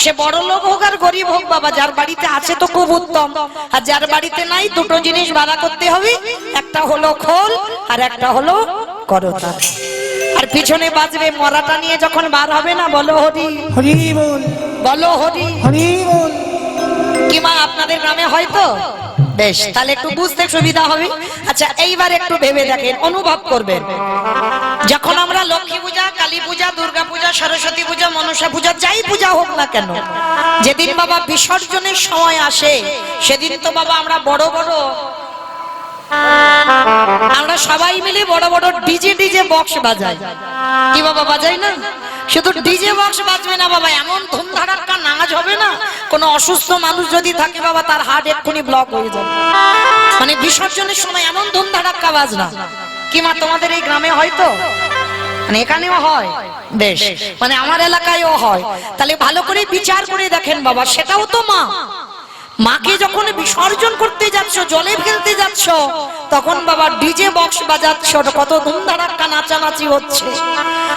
সে বড় লোক হোক আর গরিব হোক বাবা, যার বাড়িতে আছে তো খুব উত্তম, আর যার বাড়িতে নাই দুটো জিনিস ভাড়া করতে হবে, একটা হলো খোল আর একটা হলো করতা। আর পিছনে বাজবে মরাটা নিয়ে যখন বার হবে না, বলো হরি হরি বল, বলো হরি হরি বল। কি মা আপনাদের গ্রামে হয়তো? বেশ, তাহলে একটু বুঝতে সুবিধা হবে। আচ্ছা এইবার একটু ভেবে দেখেন, অনুভব করবেন, যখন আমরা লক্ষ্মী পূজা, কালী পূজা, দুর্গা পূজা, সরস্বতী পূজা, মনসা পূজা, যাই পূজা হোক না কেন, যেদিন বাবা বিসর্জনের সময় আসে সেদিন তো বাবা আমরা বড় বড়, আমরা সবাই মিলে বড় বড় ডিজে বক্স বাজাই। কি বাবা বাজাই না? শুধু ডিজে বক্স বাজবে না বাবা, এমন ধুমধাড়াক্কা নাচ হবে না, কোনো অসুস্থ মানুষ যদি থাকে বাবা তার হার্ট এক্ষুনি ব্লক হয়ে যাবে। মানে বিসর্জনের সময় এমন ধুমধাড়াক্কা বাজনা। কি মা তোমাদের এই গ্রামে হয়তো? মানে এখানেও হয়? বেশ, মানে আমার এলাকায়ও হয়। তাহলে ভালো করে বিচার করে দেখেন বাবা, সেটাও তো মা। মাকে যখন বিসর্জন করতে যাচ্ছ, জলে ফেলতে যাচ্ছ, তখন বাবা ডিজে বক্স বাজাচ্ছ, কত ধুমধাড়াক্কা নাচানাচি হচ্ছে।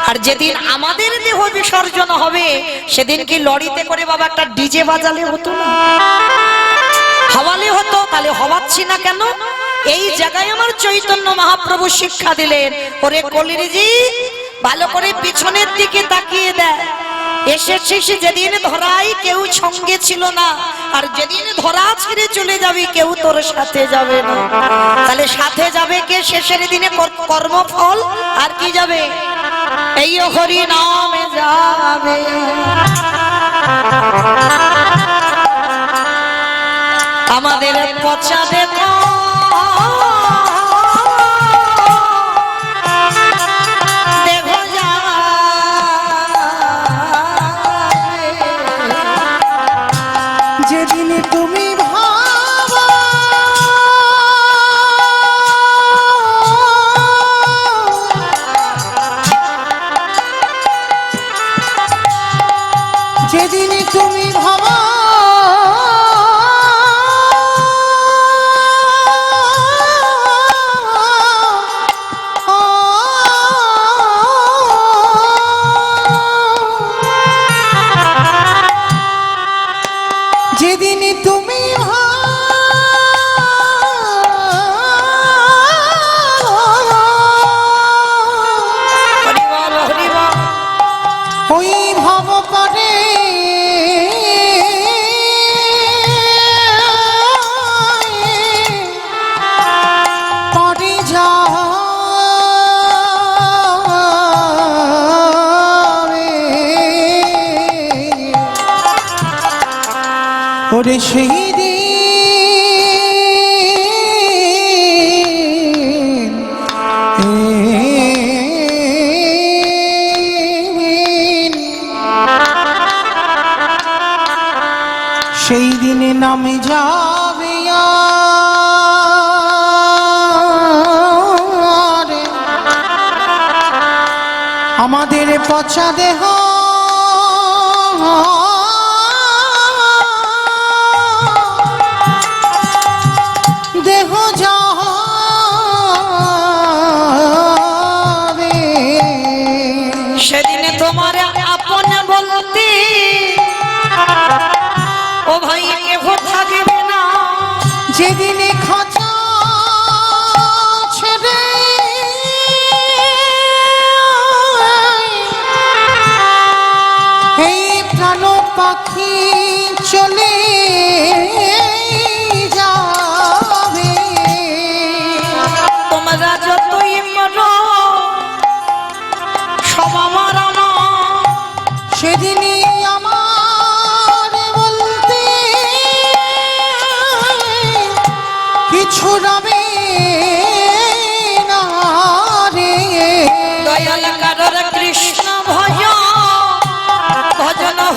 আর যেদিন আমাদের দেহ বিসর্জন হবে সেদিন কি লরিতে করে বাবা একটা ডিজে বাজালে হতো না? হওয়ালে হতো। তাহলে হওয়াচ্ছি না কেন? এই জায়গায় আমার চৈতন্য মহাপ্রভু শিক্ষা দিলেন, ওরে কলিরিজি ভালো করে পিছনের দিকে তাকিয়ে দেয়। এসেছিস যেদিন ধরাই কেউ সঙ্গে ছিল না, আর যেদিন ধরা ছেড়ে চলে যাবি কেউ তোর সাথে যাবে না। তাহলে সাথে যাবে কে? শেষের দিনে কর্মফল। আর কি যাবে? এই হরি নামে যাবে। আমাদের পচা দেখো যেদিন তুমি ভাবো যেদিন তুমি ভাবো যেদিন তুমি ওই ভাব করে পরে যাবে ওরে সেই দিন সেই দিনে নামে যাবে আর আমাদের পচা দেহ দেহ যাবে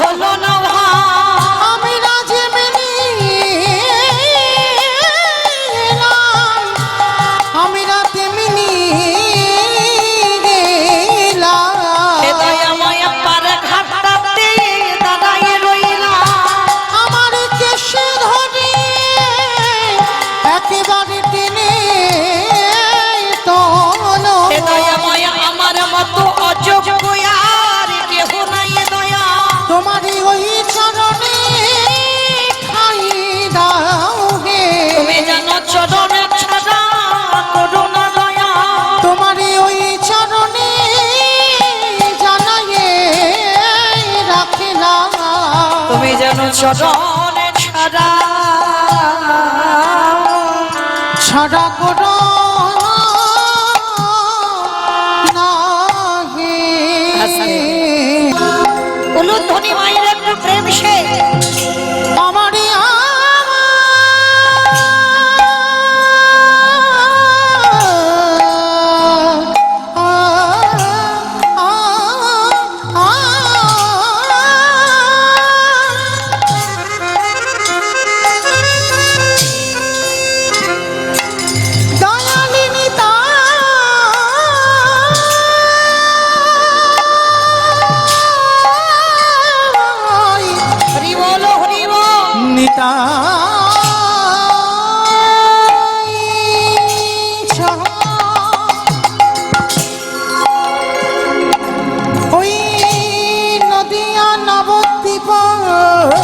হলো না ভাই। আমি রাজি মেনে এলাম, আমি রাতে মেনে গেলাম। এ দয়া মায়া পারে ঘাটটাতে দাঁড়ায় রইলাম। আমার কেশে ধরে একেবারে টেনে তোলো। এ দয়া মায়া আমার মতো অযোগ্য আর কেহ নাই দয়া। তোমারই ওই চরণে ঠাই দাও হে, তুমি জানো চরণে ছাড়া করুণা দয়া। তোমারই ওই চরণে জানাইয়ে রাখিলাম। তুমি জানো চরণে ছাড়া ছাড়া করো না হে। উলুধ্বনি মায়ের একটু প্রেম সে আমারই দয়ালিনী তা হরি বল হরি বল। নিতাই চাহ। ওই নদিয়া নবদ্বীপ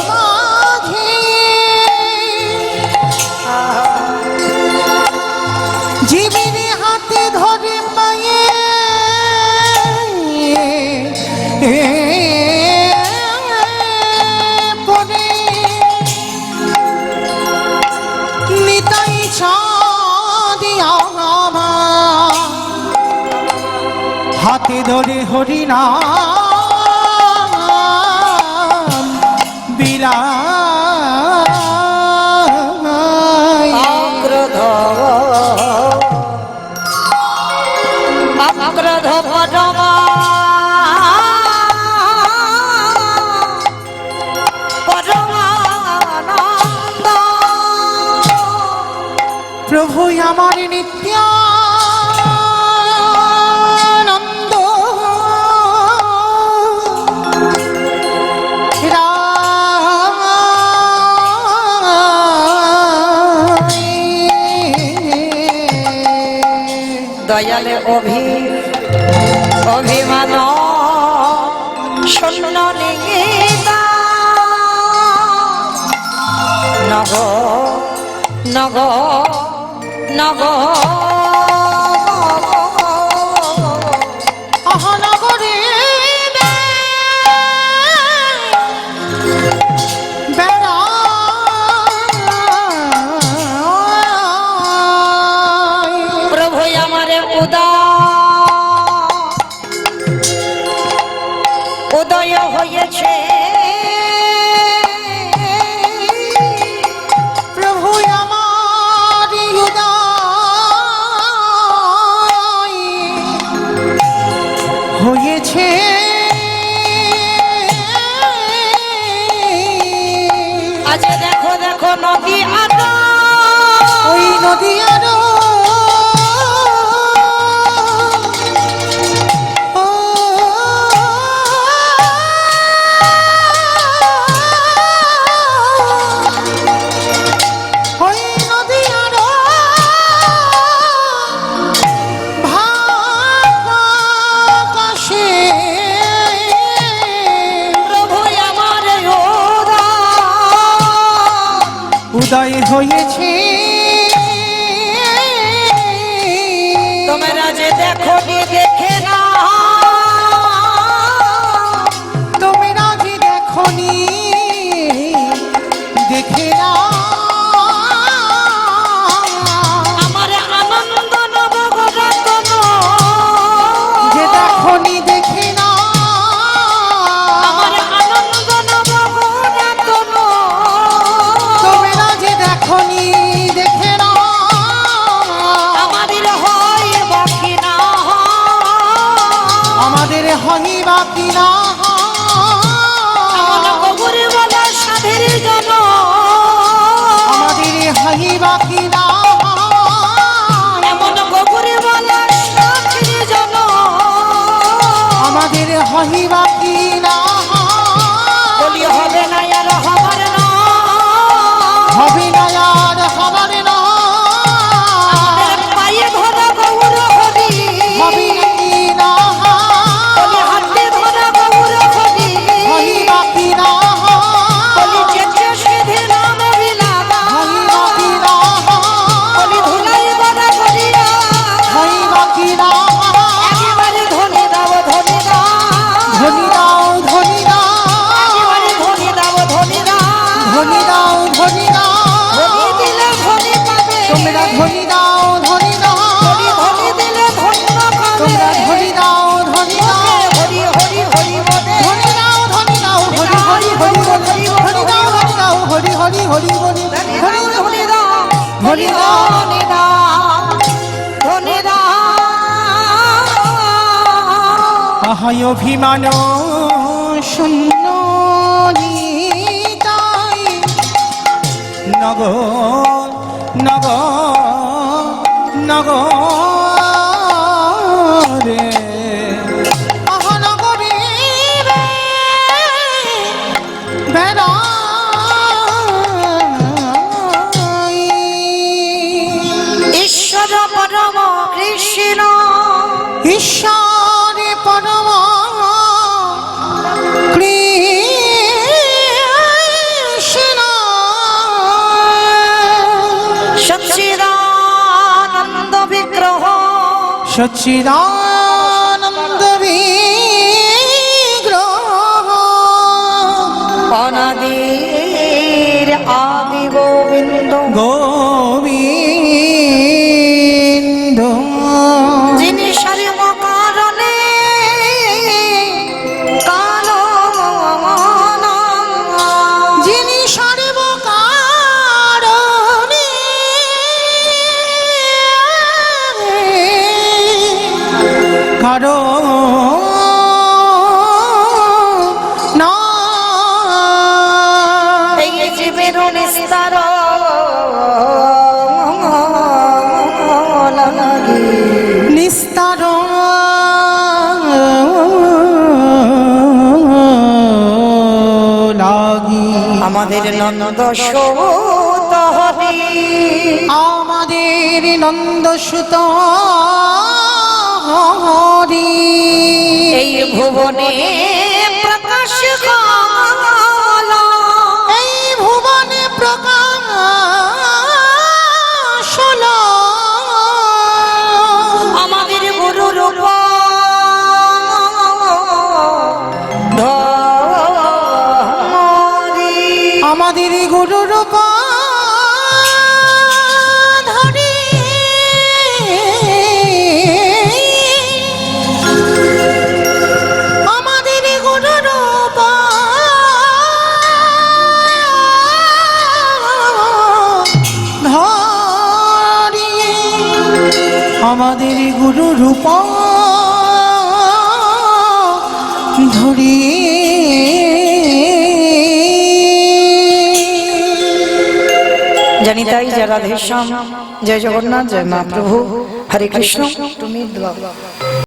মাঝে জীবের হাতে ধরে পায়ে পরে নিতাই ছাদিয়া হাতে ধরে হরিনাম বিলাই। অগ্রধ অগ্রধ পরমা পরমানন্দ। প্রভু আমার নিত্যানন্দ দয়ালে অভিমান শূন্য নিগীতা নগ নগ নগ অহনগরে প্রভু আমারে উদয় হয়েছে। প্রভু আমার উদয় হয়েছে। আজ দেখো দেখো নদী আদা ওই নদীয়ার ওই নদীয়ার ভাকাশে প্রভু আমার উদয় হয়েছে। তোমরা যে দেখো দেখে না তোমরা যে দেখনি দেখে না আমার আনন্দ নবগতন যে দেখনি দেখে না আমার আনন্দ নবগতন তোমরা যে দেখনি দেখে না আমাদের হয় বাকি না আমাদের হই বাকি না আমাদের জন আমাদের হইবা কি না এমন গোবরে বলা সাথী জন আমাদের হইবা কি না বলি হবে না আর হবার না হবে না আর হবার না পায়ে ধরা গৌর হরি হবে কি না বলি হাতে ধরা গৌর হরি হইবা কি না বলি যেতে সিধে নাম বিলাবা হইবা কি না বলি ধুলাই বড়া করিয়া হইবা কি না একেবারে ধনি দাও ধনি দাও ধনি দাও ধনি দাও একেবারে ধনি দাও ধনি দাও ধনি দাও ধনি দাও ধনি দিলে ধনি পাবে তোমরা ধনি দাও ধনি দাও ধনি ধনি দিলে ধন্য পাবে তোমরা ধনি দাও ধনি দাও হরি হরি হরি বলে ধনি দাও ধনি দাও হরি হরি হরি বলে ধনি দাও ধনি দাও হরি হরি হরি বলে ধনি ধনি দাও ধনি দাও ধনি দাও ধনি দাও আহায় অভিমান শূন্য নিতাই নগ নগ নগ রে আহা নগরে রে বেড়াই ঈশ্বর পরম কৃষ্ণ ঈশ্বরে পরম কৃষ্ণ সচ্চিদানন্দ বিগ্রহ সচ্চিদানন্দ বিগ্রহ অনাদির আদি গোবিন্দ গোবিন্দ যিনি সর্ব কারণে যিনি সর্বকারণে কারণ না এই জীবের নিস্তার নিস্তার লাগি আমাদের নন্দ সৌত হরি আমাদের নন্দসুত হরি এই ভুবনে প্রকাশ কালা এই ভুবনে প্রকাশ হলো আমাদের গুরু রূপ ধরি আমাদের গুরু রূপ ধরি আমাদের গুরু রূপ ধরি আমাদের গুরু রূপ ধরি জানি তাই জয় রাধেশ্যাম জয় জগন্নাথ জয় মহাপ্রভু হরে কৃষ্ণ তুমি